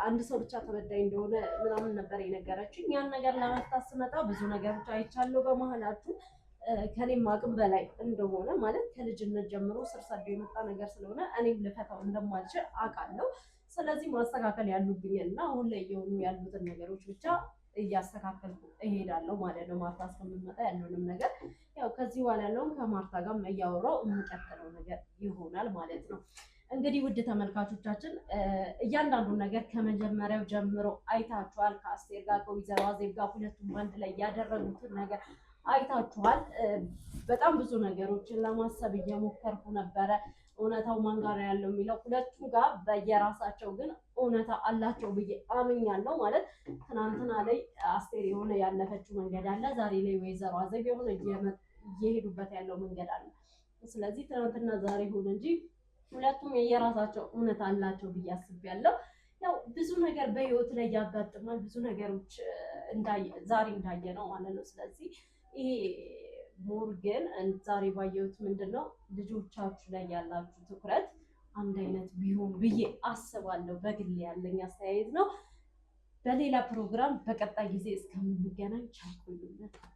አንድ ሰው ብቻ ተበዳይ እንደሆነ ምናምን ነበር የነገረችኝ። ያን ነገር ለመፍታት ስመጣ ብዙ ነገሮች አይቻለሁ በመሀላችሁ ከኔም አቅም በላይ እንደሆነ ማለት ከልጅነት ጀምሮ ስር ሰዶ የመጣ ነገር ስለሆነ እኔም ልፈታው እንደማልችል አውቃለሁ። ስለዚህ ማስተካከል ያሉብኝና አሁን ላይ የሆኑ ያሉትን ነገሮች ብቻ እያስተካከልኩ እሄዳለሁ ማለት ነው። ማርታ እስከምትመጣ ያለውንም ነገር ያው ከዚህ በኋላ ያለውን ከማርታ ጋር እያወራው የሚቀጥለው ነገር ይሆናል ማለት ነው። እንግዲህ ውድ ተመልካቾቻችን እያንዳንዱን ነገር ከመጀመሪያው ጀምሮ አይታችኋል። ከአስቴር ጋር ከወይዘሮ አዜብ ጋር ሁለቱም አንድ ላይ ያደረጉትን ነገር አይታችኋል። በጣም ብዙ ነገሮችን ለማሰብ እየሞከርኩ ነበረ። እውነታው ማን ጋር ያለው የሚለው ሁለቱም ጋር በየራሳቸው ግን እውነታ አላቸው ብዬ አምኛለሁ። ማለት ትናንትና ላይ አስቴር የሆነ ያለፈችው መንገድ አለ፣ ዛሬ ላይ ወይዘሮ አዜብ የሆነ እየሄዱበት ያለው መንገድ አለ። ስለዚህ ትናንትና ዛሬ ሆነ እንጂ ሁለቱም የየራሳቸው እውነት አላቸው ብዬ አስቤያለሁ። ያው ብዙ ነገር በህይወት ላይ ያጋጥማል። ብዙ ነገሮች ዛሬ እንዳየ ነው ማለት ነው። ስለዚህ ይሄ ሞር ግን ዛሬ ባየሁት ምንድነው ልጆቻችሁ ላይ ያላችሁ ትኩረት አንድ አይነት ቢሆን ብዬ አስባለሁ። በግል ያለኝ አስተያየት ነው። በሌላ ፕሮግራም በቀጣይ ጊዜ እስከምንገናኝ ቻው።